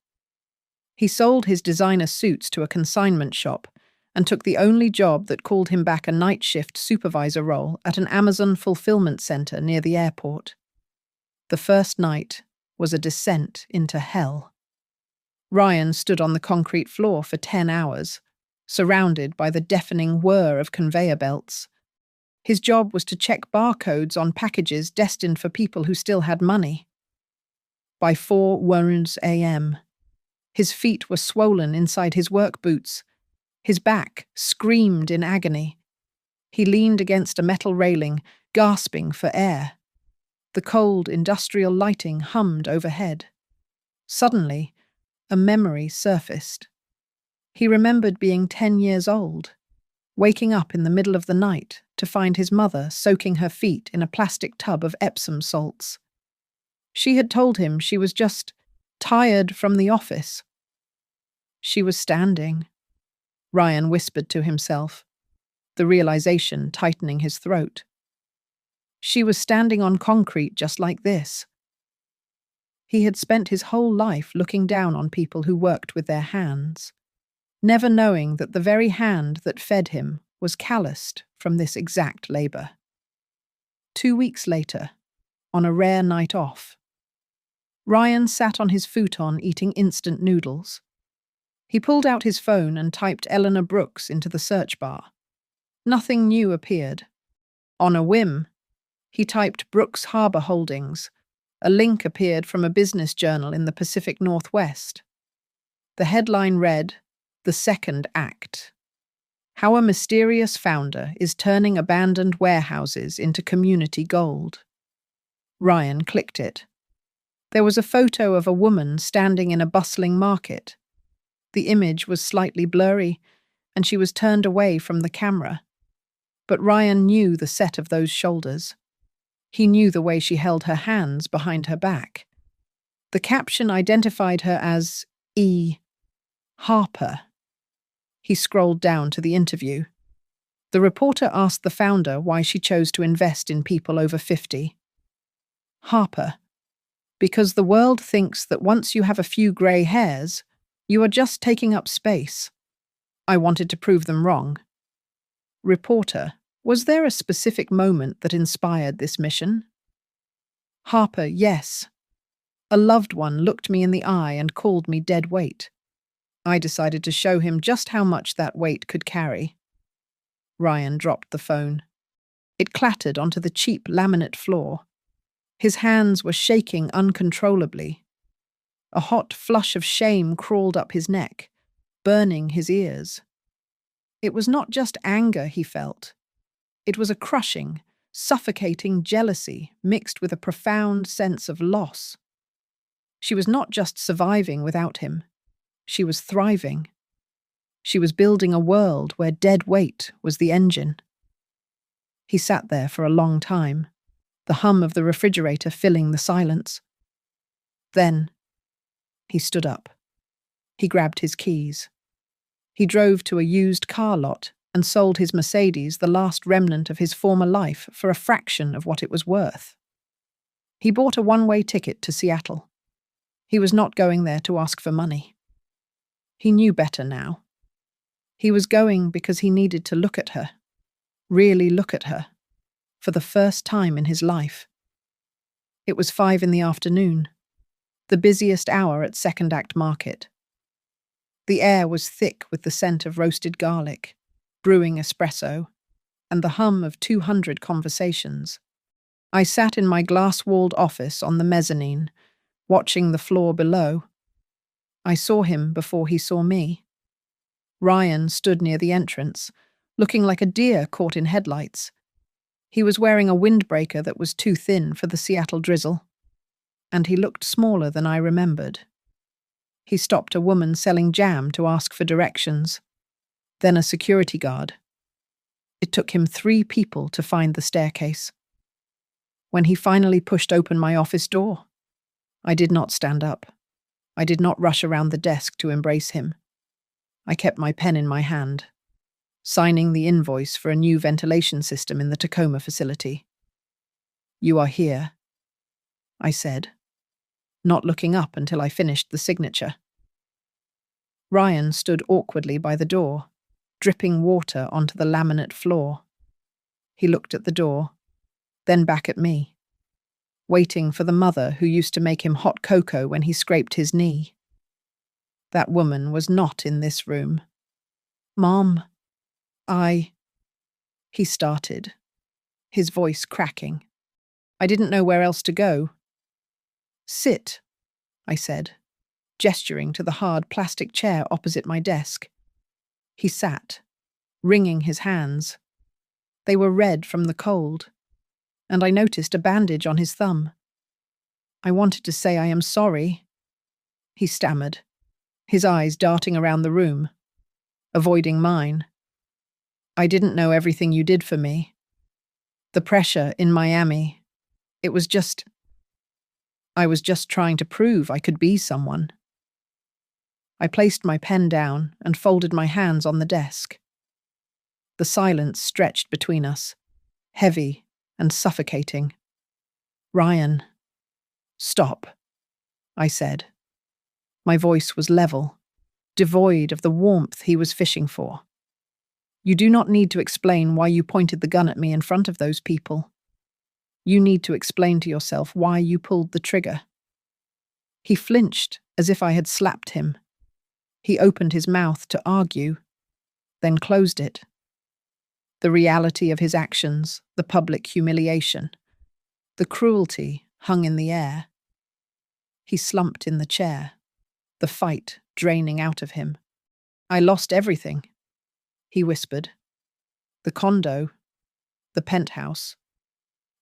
He sold his designer suits to a consignment shop and took the only job that called him back a night shift supervisor role at an Amazon fulfillment center near the airport. The first night was a descent into hell. Ryan stood on the concrete floor for 10 hours, surrounded by the deafening whir of conveyor belts. His job was to check barcodes on packages destined for people who still had money. By 4:00 a.m., his feet were swollen inside his work boots. His back screamed in agony. He leaned against a metal railing, gasping for air. The cold industrial lighting hummed overhead. Suddenly, a memory surfaced. He remembered being 10 years old, waking up in the middle of the night to find his mother soaking her feet in a plastic tub of Epsom salts. She had told him she was just tired from the office. She was standing, Ryan whispered to himself, the realization tightening his throat. She was standing on concrete just like this. He had spent his whole life looking down on people who worked with their hands, never knowing that the very hand that fed him was calloused from this exact labor. 2 weeks later, on a rare night off, Ryan sat on his futon eating instant noodles. He pulled out his phone and typed Eleanor Brooks into the search bar. Nothing new appeared. On a whim, he typed Brooks Harbor Holdings. A link appeared from a business journal in the Pacific Northwest. The headline read, The Second Act. How a mysterious founder is turning abandoned warehouses into community gold. Ryan clicked it. There was a photo of a woman standing in a bustling market. The image was slightly blurry, and she was turned away from the camera. But Ryan knew the set of those shoulders. He knew the way she held her hands behind her back. The caption identified her as E. Harper. He scrolled down to the interview. The reporter asked the founder why she chose to invest in people over 50. Harper. Because the world thinks that once you have a few grey hairs, you are just taking up space. I wanted to prove them wrong. Reporter. Was there a specific moment that inspired this mission? Harper. Yes. A loved one looked me in the eye and called me dead weight. I decided to show him just how much that weight could carry. Ryan dropped the phone. It clattered onto the cheap laminate floor. His hands were shaking uncontrollably. A hot flush of shame crawled up his neck, burning his ears. It was not just anger he felt. It was a crushing, suffocating jealousy mixed with a profound sense of loss. She was not just surviving without him. She was thriving. She was building a world where dead weight was the engine. He sat there for a long time, the hum of the refrigerator filling the silence. Then, he stood up. He grabbed his keys. He drove to a used car lot and sold his Mercedes, the last remnant of his former life, for a fraction of what it was worth. He bought a one-way ticket to Seattle. He was not going there to ask for money. He knew better now. He was going because he needed to look at her, really look at her, for the first time in his life. It was 5 p.m, the busiest hour at Second Act Market. The air was thick with the scent of roasted garlic, brewing espresso, and the hum of 200 conversations. I sat in my glass-walled office on the mezzanine, watching the floor below. I saw him before he saw me. Ryan stood near the entrance, looking like a deer caught in headlights. He was wearing a windbreaker that was too thin for the Seattle drizzle, and he looked smaller than I remembered. He stopped a woman selling jam to ask for directions, then a security guard. It took him 3 people to find the staircase. When he finally pushed open my office door, I did not stand up. I did not rush around the desk to embrace him. I kept my pen in my hand, signing the invoice for a new ventilation system in the Tacoma facility. "You are here," I said, not looking up until I finished the signature. Ryan stood awkwardly by the door, dripping water onto the laminate floor. He looked at the door, then back at me, waiting for the mother who used to make him hot cocoa when he scraped his knee. That woman was not in this room. "Mom, He started, his voice cracking. I didn't know where else to go. "Sit," I said, gesturing to the hard plastic chair opposite my desk. He sat, wringing his hands. They were red from the cold, and I noticed a bandage on his thumb. "I wanted to say I am sorry," he stammered, his eyes darting around the room, avoiding mine. "I didn't know everything you did for me. The pressure in Miami, I was just trying to prove I could be someone." I placed my pen down and folded my hands on the desk. The silence stretched between us, heavy and suffocating. "Ryan, stop," I said. My voice was level, devoid of the warmth he was fishing for. "You do not need to explain why you pointed the gun at me in front of those people. You need to explain to yourself why you pulled the trigger." He flinched as if I had slapped him. He opened his mouth to argue, then closed it. The reality of his actions, the public humiliation, the cruelty hung in the air. He slumped in the chair, the fight draining out of him. "I lost everything," he whispered. "The condo, the penthouse.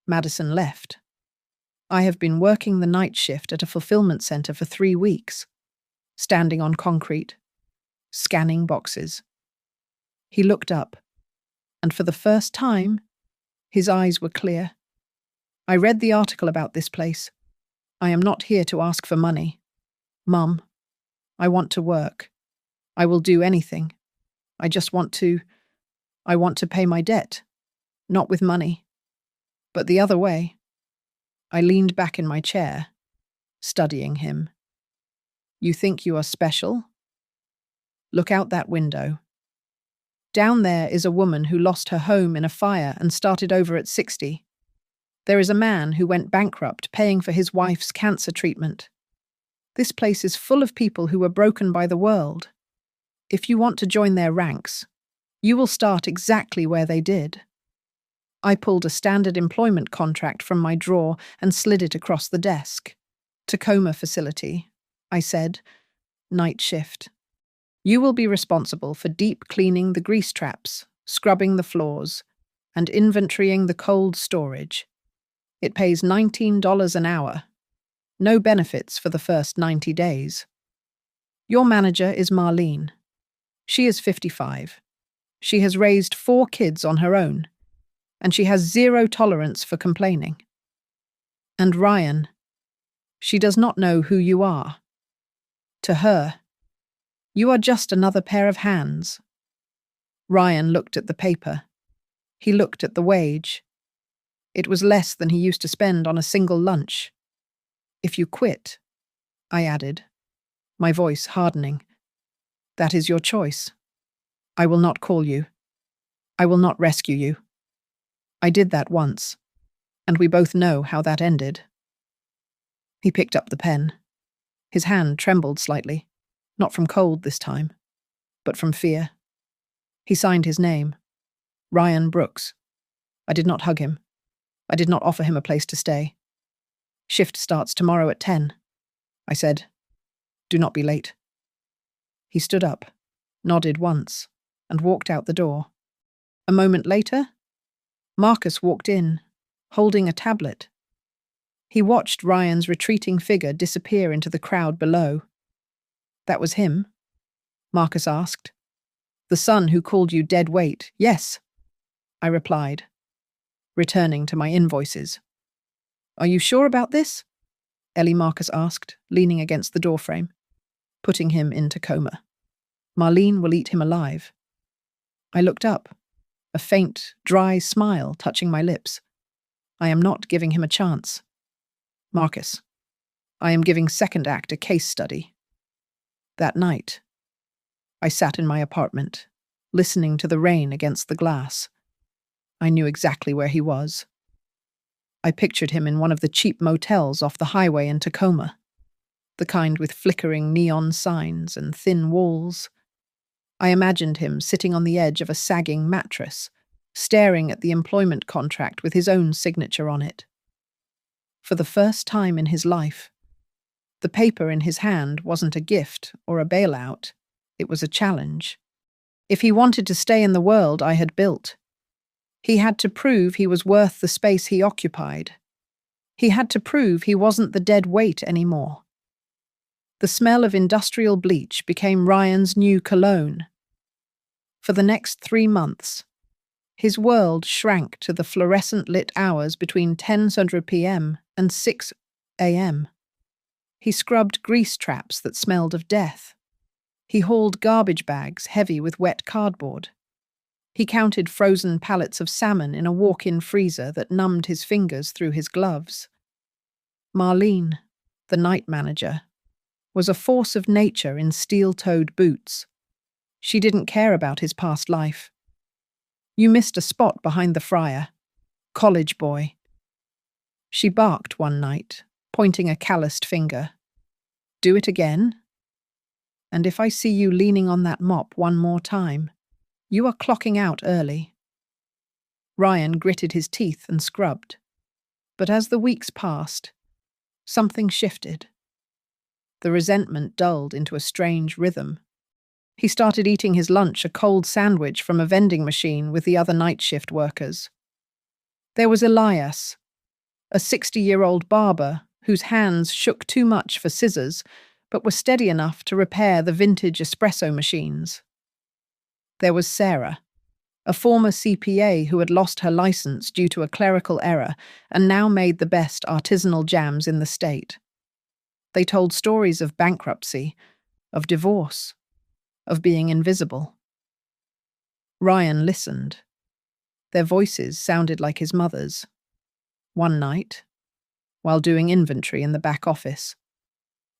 Madison left. I have been working the night shift at a fulfillment center for 3 weeks, standing on concrete, scanning boxes." He looked up, and for the first time, his eyes were clear. I read the article about this place. I am not here to ask for money. Mum, I want to work. I will do anything. I want to pay my debt. Not with money, but the other way. I leaned back in my chair, studying him. You think you are special? Look out that window. Down there is a woman who lost her home in a fire and started over at 60. There is a man who went bankrupt paying for his wife's cancer treatment. This place is full of people who were broken by the world. If you want to join their ranks, you will start exactly where they did. I pulled a standard employment contract from my drawer and slid it across the desk. Tacoma facility, I said. Night shift. You will be responsible for deep cleaning the grease traps, scrubbing the floors, and inventorying the cold storage. It pays $19 an hour. No benefits for the first 90 days. Your manager is Marlene. She is 55. She has raised 4 kids on her own, and she has zero tolerance for complaining. And Ryan, she does not know who you are. To her, you are just another pair of hands. Ryan looked at the paper. He looked at the wage. It was less than he used to spend on a single lunch. If you quit, I added, my voice hardening, that is your choice. I will not call you. I will not rescue you. I did that once, and we both know how that ended. He picked up the pen. His hand trembled slightly, not from cold this time, but from fear. He signed his name, Ryan Brooks. I did not hug him. I did not offer him a place to stay. Shift starts tomorrow at 10. I said, do not be late. He stood up, nodded once, and walked out the door. A moment later, Marcus walked in, holding a tablet. He watched Ryan's retreating figure disappear into the crowd below. That was him? Marcus asked. The son who called you dead weight, yes, I replied, returning to my invoices. Are you sure about this? Ellie Marcus asked, leaning against the doorframe. Putting him in Tacoma. Marlene will eat him alive. I looked up, a faint, dry smile touching my lips. I am not giving him a chance. Marcus, I am giving second act a case study. That night, I sat in my apartment, listening to the rain against the glass. I knew exactly where he was. I pictured him in one of the cheap motels off the highway in Tacoma, the kind with flickering neon signs and thin walls. I imagined him sitting on the edge of a sagging mattress, staring at the employment contract with his own signature on it. For the first time in his life, the paper in his hand wasn't a gift or a bailout, it was a challenge. If he wanted to stay in the world I had built, he had to prove he was worth the space he occupied. He had to prove he wasn't the dead weight anymore. The smell of industrial bleach became Ryan's new cologne. For the next 3 months, his world shrank to the fluorescent-lit hours between 10:00 p.m. and 6 a.m. He scrubbed grease traps that smelled of death. He hauled garbage bags heavy with wet cardboard. He counted frozen pallets of salmon in a walk-in freezer that numbed his fingers through his gloves. Marlene, the night manager, was a force of nature in steel-toed boots. She didn't care about his past life. You missed a spot behind the fryer. College boy. She barked one night, pointing a calloused finger. Do it again? And if I see you leaning on that mop one more time, you are clocking out early. Ryan gritted his teeth and scrubbed. But as the weeks passed, something shifted. The resentment dulled into a strange rhythm. He started eating his lunch, a cold sandwich from a vending machine with the other night shift workers. There was Elias, a 60-year-old barber whose hands shook too much for scissors, but were steady enough to repair the vintage espresso machines. There was Sarah, a former CPA who had lost her license due to a clerical error and now made the best artisanal jams in the state. They told stories of bankruptcy, of divorce, of being invisible. Ryan listened. Their voices sounded like his mother's. One night, while doing inventory in the back office,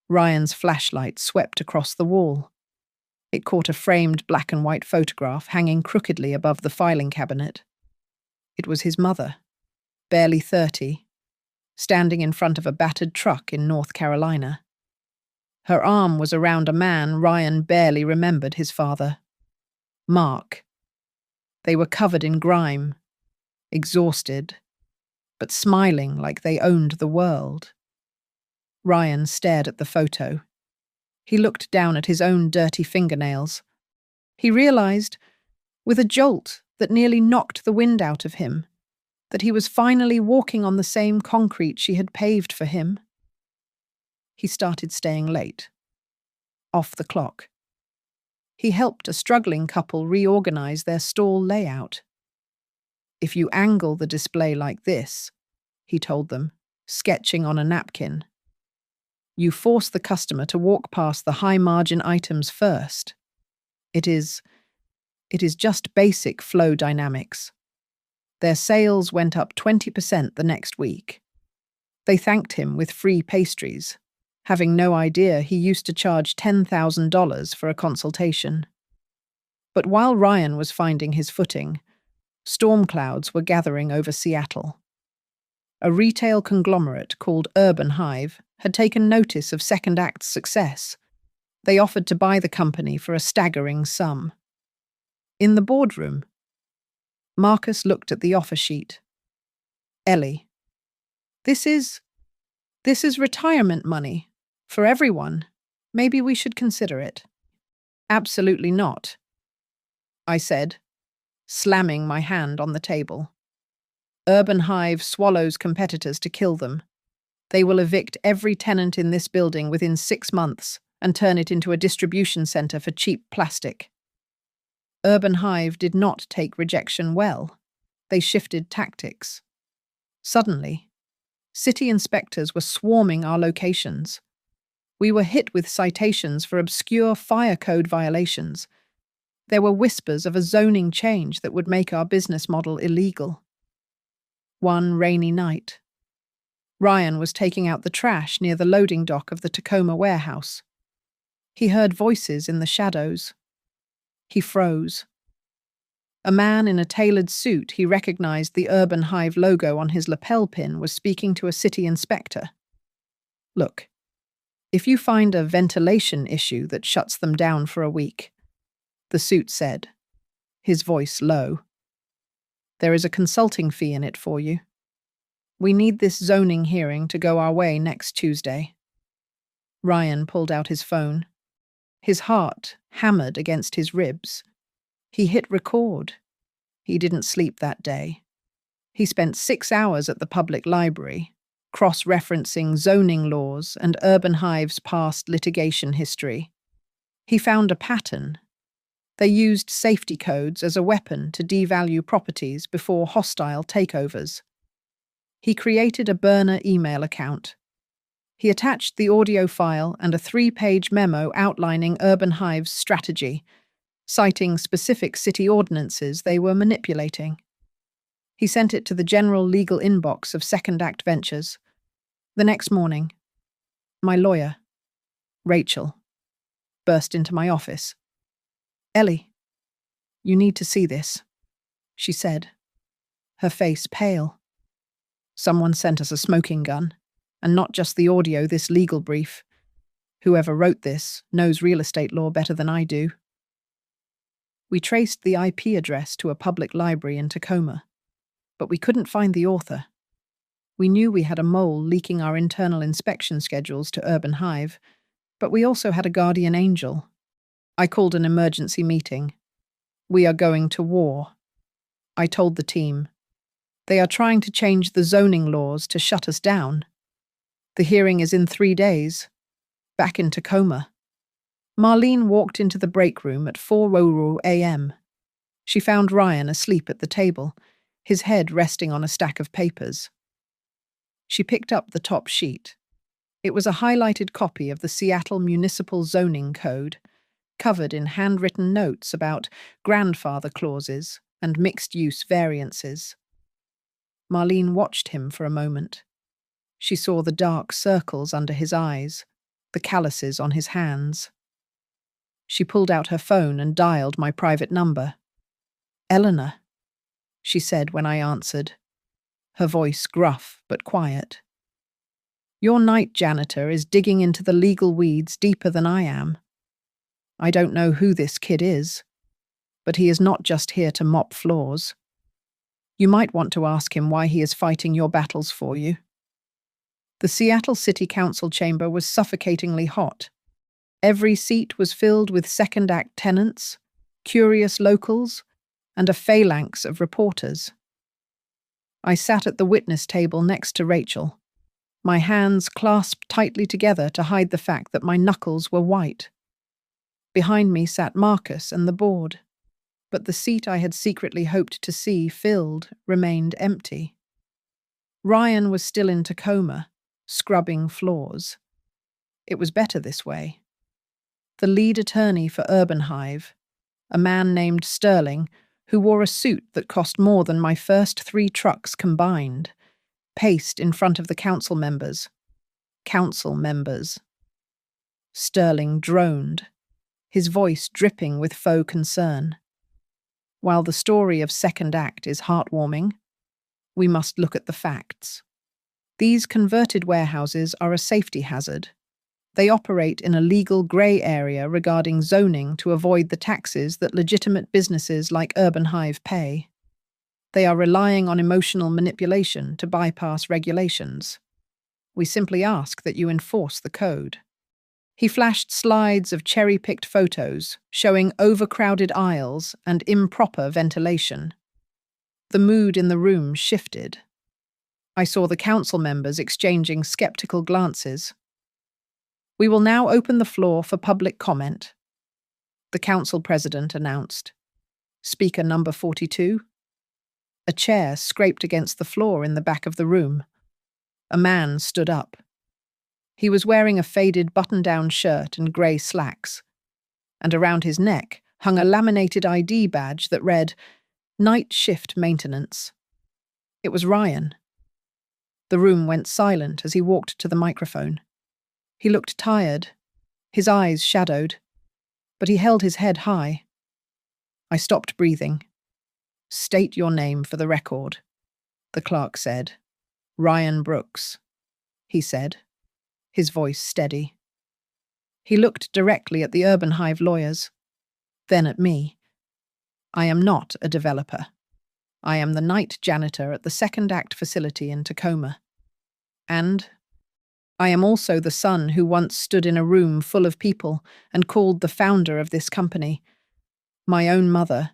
Ryan's flashlight swept across the wall. It caught a framed black and white photograph hanging crookedly above the filing cabinet. It was his mother, barely 30, standing in front of a battered truck in North Carolina. Her arm was around a man Ryan barely remembered his father, Mark. They were covered in grime, exhausted, but smiling like they owned the world. Ryan stared at the photo. He looked down at his own dirty fingernails. He realized, with a jolt that nearly knocked the wind out of him, that he was finally walking on the same concrete she had paved for him. He started staying late. Off the clock. He helped a struggling couple reorganize their stall layout. "If you angle the display like this," he told them, sketching on a napkin, "you force the customer to walk past the high-margin items first. It is just basic flow dynamics." Their sales went up 20% the next week. They thanked him with free pastries, having no idea he used to charge $10,000 for a consultation. But while Ryan was finding his footing, storm clouds were gathering over Seattle. A retail conglomerate called Urban Hive had taken notice of Second Act's success. They offered to buy the company for a staggering sum. In the boardroom, Marcus looked at the offer sheet. "Ellie, this is retirement money. For everyone. Maybe we should consider it." "Absolutely not," I said, slamming my hand on the table. "Urban Hive swallows competitors to kill them. They will evict every tenant in this building within 6 months and turn it into a distribution center for cheap plastic." Urban Hive did not take rejection well. They shifted tactics. Suddenly, city inspectors were swarming our locations. We were hit with citations for obscure fire code violations. There were whispers of a zoning change that would make our business model illegal. One rainy night, Ryan was taking out the trash near the loading dock of the Tacoma warehouse. He heard voices in the shadows. He froze. A man in a tailored suit he recognized the Urban Hive logo on his lapel pin was speaking to a city inspector. "Look, if you find a ventilation issue that shuts them down for a week," the suit said, his voice low, "there is a consulting fee in it for you. We need this zoning hearing to go our way next Tuesday." Ryan pulled out his phone. His heart hammered against his ribs. He hit record. He didn't sleep that day. He spent 6 hours at the public library, cross-referencing zoning laws and Urban Hive's past litigation history. He found a pattern. They used safety codes as a weapon to devalue properties before hostile takeovers. He created a burner email account. He attached the audio file and a 3-page memo outlining Urban Hive's strategy, citing specific city ordinances they were manipulating. He sent it to the general legal inbox of Second Act Ventures. The next morning, my lawyer, Rachel, burst into my office. "Ellie, you need to see this," she said, her face pale. "Someone sent us a smoking gun, and not just the audio, this legal brief. Whoever wrote this knows real estate law better than I do." We traced the IP address to a public library in Tacoma, but we couldn't find the author. We knew we had a mole leaking our internal inspection schedules to Urban Hive, but we also had a guardian angel. I called an emergency meeting. "We are going to war," I told the team. "They are trying to change the zoning laws to shut us down. The hearing is in 3 days. Back in Tacoma." Marlene walked into the break room at 4:00 a.m. She found Ryan asleep at the table, his head resting on a stack of papers. She picked up the top sheet. It was a highlighted copy of the Seattle Municipal Zoning Code, covered in handwritten notes about grandfather clauses and mixed-use variances. Marlene watched him for a moment. She saw the dark circles under his eyes, the calluses on his hands. She pulled out her phone and dialed my private number. "Eleanor," she said when I answered, her voice gruff but quiet. "Your night janitor is digging into the legal weeds deeper than I am. I don't know who this kid is, but he is not just here to mop floors. You might want to ask him why he is fighting your battles for you." The Seattle City Council chamber was suffocatingly hot. Every seat was filled with second act tenants, curious locals, and a phalanx of reporters. I sat at the witness table next to Rachel, my hands clasped tightly together to hide the fact that my knuckles were white. Behind me sat Marcus and the board, but the seat I had secretly hoped to see filled remained empty. Ryan was still in Tacoma, scrubbing floors. It was better this way. The lead attorney for Urban Hive, a man named Sterling, who wore a suit that cost more than my first 3 trucks combined, paced in front of the council members. Council members. Sterling droned, his voice dripping with faux concern. While the story of second act is heartwarming, we must look at the facts. These converted warehouses are a safety hazard. They operate in a legal grey area regarding zoning to avoid the taxes that legitimate businesses like Urban Hive pay. They are relying on emotional manipulation to bypass regulations. We simply ask that you enforce the code. He flashed slides of cherry-picked photos showing overcrowded aisles and improper ventilation. The mood in the room shifted. I saw the council members exchanging skeptical glances. "We will now open the floor for public comment," the council president announced. "Speaker number 42. A chair scraped against the floor in the back of the room. A man stood up. He was wearing a faded button-down shirt and grey slacks, and around his neck hung a laminated ID badge that read, "Night Shift Maintenance." It was Ryan. The room went silent as he walked to the microphone. He looked tired, his eyes shadowed, but he held his head high. I stopped breathing. "State your name for the record," the clerk said. "Ryan Brooks," he said, his voice steady. He looked directly at the Urban Hive lawyers, then at me. "I am not a developer. I am the night janitor at the Second Act facility in Tacoma. And I am also the son who once stood in a room full of people and called the founder of this company, my own mother,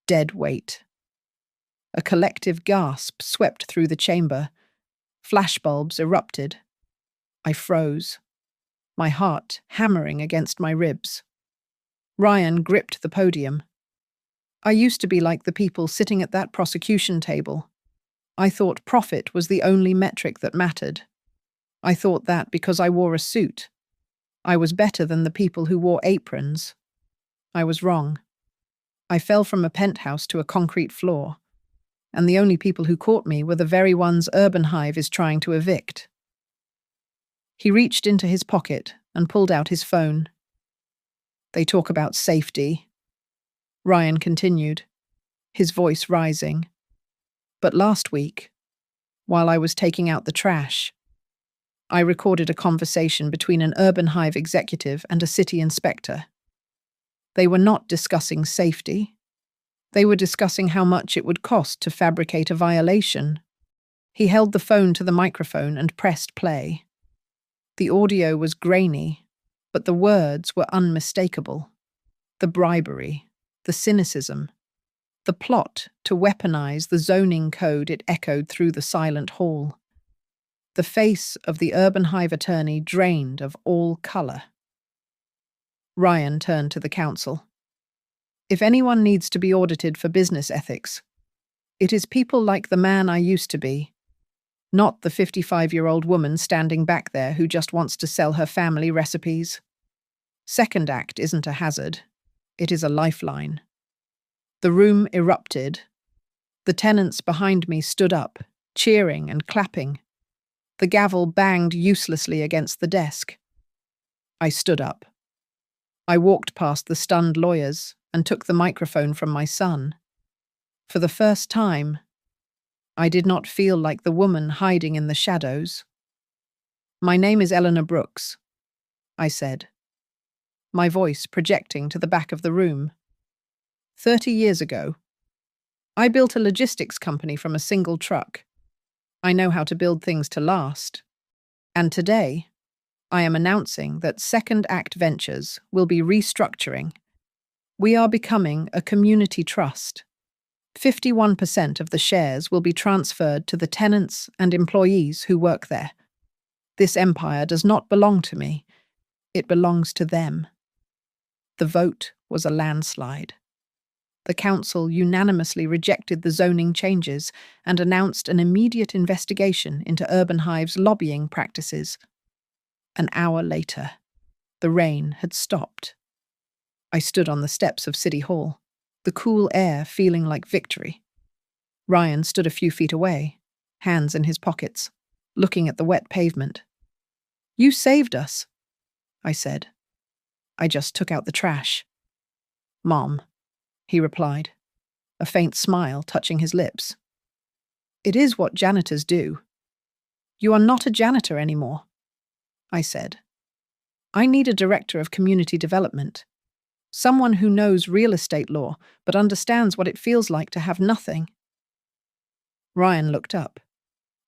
dead weight." A collective gasp swept through the chamber. Flashbulbs erupted. I froze, my heart hammering against my ribs. Ryan gripped the podium. "I used to be like the people sitting at that prosecution table. I thought profit was the only metric that mattered. I thought that because I wore a suit, I was better than the people who wore aprons. I was wrong. I fell from a penthouse to a concrete floor, and the only people who caught me were the very ones Urban Hive is trying to evict." He reached into his pocket and pulled out his phone. "They talk about safety," Ryan continued, his voice rising. "But last week, while I was taking out the trash, I recorded a conversation between an Urban Hive executive and a city inspector. They were not discussing safety. They were discussing how much it would cost to fabricate a violation." He held the phone to the microphone and pressed play. The audio was grainy, but the words were unmistakable. The bribery, the cynicism, the plot to weaponize the zoning code it echoed through the silent hall. The face of the Urban Hive attorney drained of all color. Ryan turned to the council. If anyone needs to be audited for business ethics, it is people like the man I used to be, not the 55-year-old woman standing back there who just wants to sell her family recipes. Second act isn't a hazard. It is a lifeline. The room erupted. The tenants behind me stood up, cheering and clapping. The gavel banged uselessly against the desk. I stood up. I walked past the stunned lawyers and took the microphone from my son. For the first time, I did not feel like the woman hiding in the shadows. "My name is Eleanor Brooks," I said, my voice projecting to the back of the room. 30 years ago, I built a logistics company from a single truck. I know how to build things to last. And today, I am announcing that Second Act Ventures will be restructuring. We are becoming a community trust. 51% of the shares will be transferred to the tenants and employees who work there. This empire does not belong to me. It belongs to them. The vote was a landslide. The council unanimously rejected the zoning changes and announced an immediate investigation into Urban Hive's lobbying practices. An hour later, the rain had stopped. I stood on the steps of City Hall, the cool air feeling like victory. Ryan stood a few feet away, hands in his pockets, looking at the wet pavement. "You saved us," I said. "I just took out the trash." "Mom," he replied, a faint smile touching his lips. "It is what janitors do." "You are not a janitor anymore," I said. "I need a director of community development. Someone who knows real estate law but understands what it feels like to have nothing." Ryan looked up.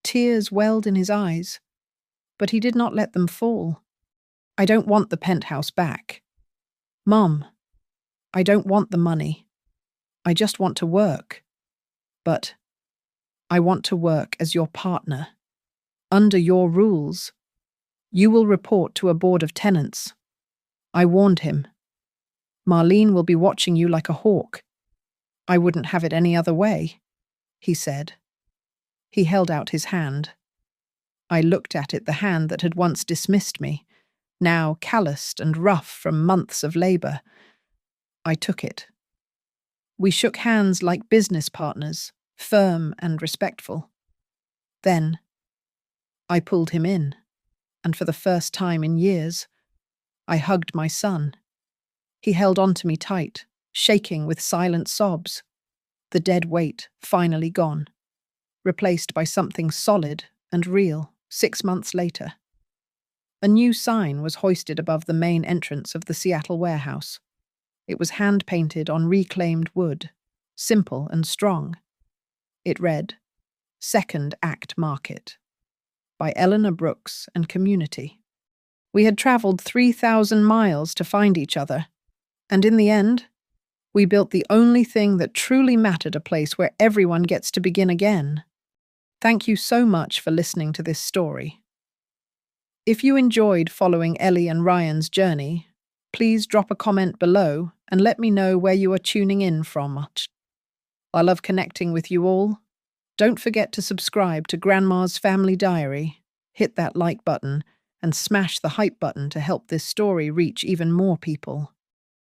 Tears welled in his eyes, but he did not let them fall. "I don't want the penthouse back. Mom, I don't want the money. I just want to work. But I want to work as your partner. Under your rules. You will report to a board of tenants." I warned him. "Marlene will be watching you like a hawk." "I wouldn't have it any other way," he said. He held out his hand. I looked at it, the hand that had once dismissed me, now calloused and rough from months of labor. I took it. We shook hands like business partners, firm and respectful. Then, I pulled him in, and for the first time in years, I hugged my son. He held on to me tight, shaking with silent sobs. The dead weight finally gone, replaced by something solid and real 6 months later. A new sign was hoisted above the main entrance of the Seattle warehouse. It was hand-painted on reclaimed wood, simple and strong. It read, "Second Act Market," by Eleanor Brooks and Community. We had traveled 3,000 miles to find each other, and in the end, we built the only thing that truly mattered, a place where everyone gets to begin again. Thank you so much for listening to this story. If you enjoyed following Ellie and Ryan's journey, please drop a comment below and let me know where you are tuning in from. I love connecting with you all. Don't forget to subscribe to Grandma's Family Diary, hit that like button, and smash the hype button to help this story reach even more people.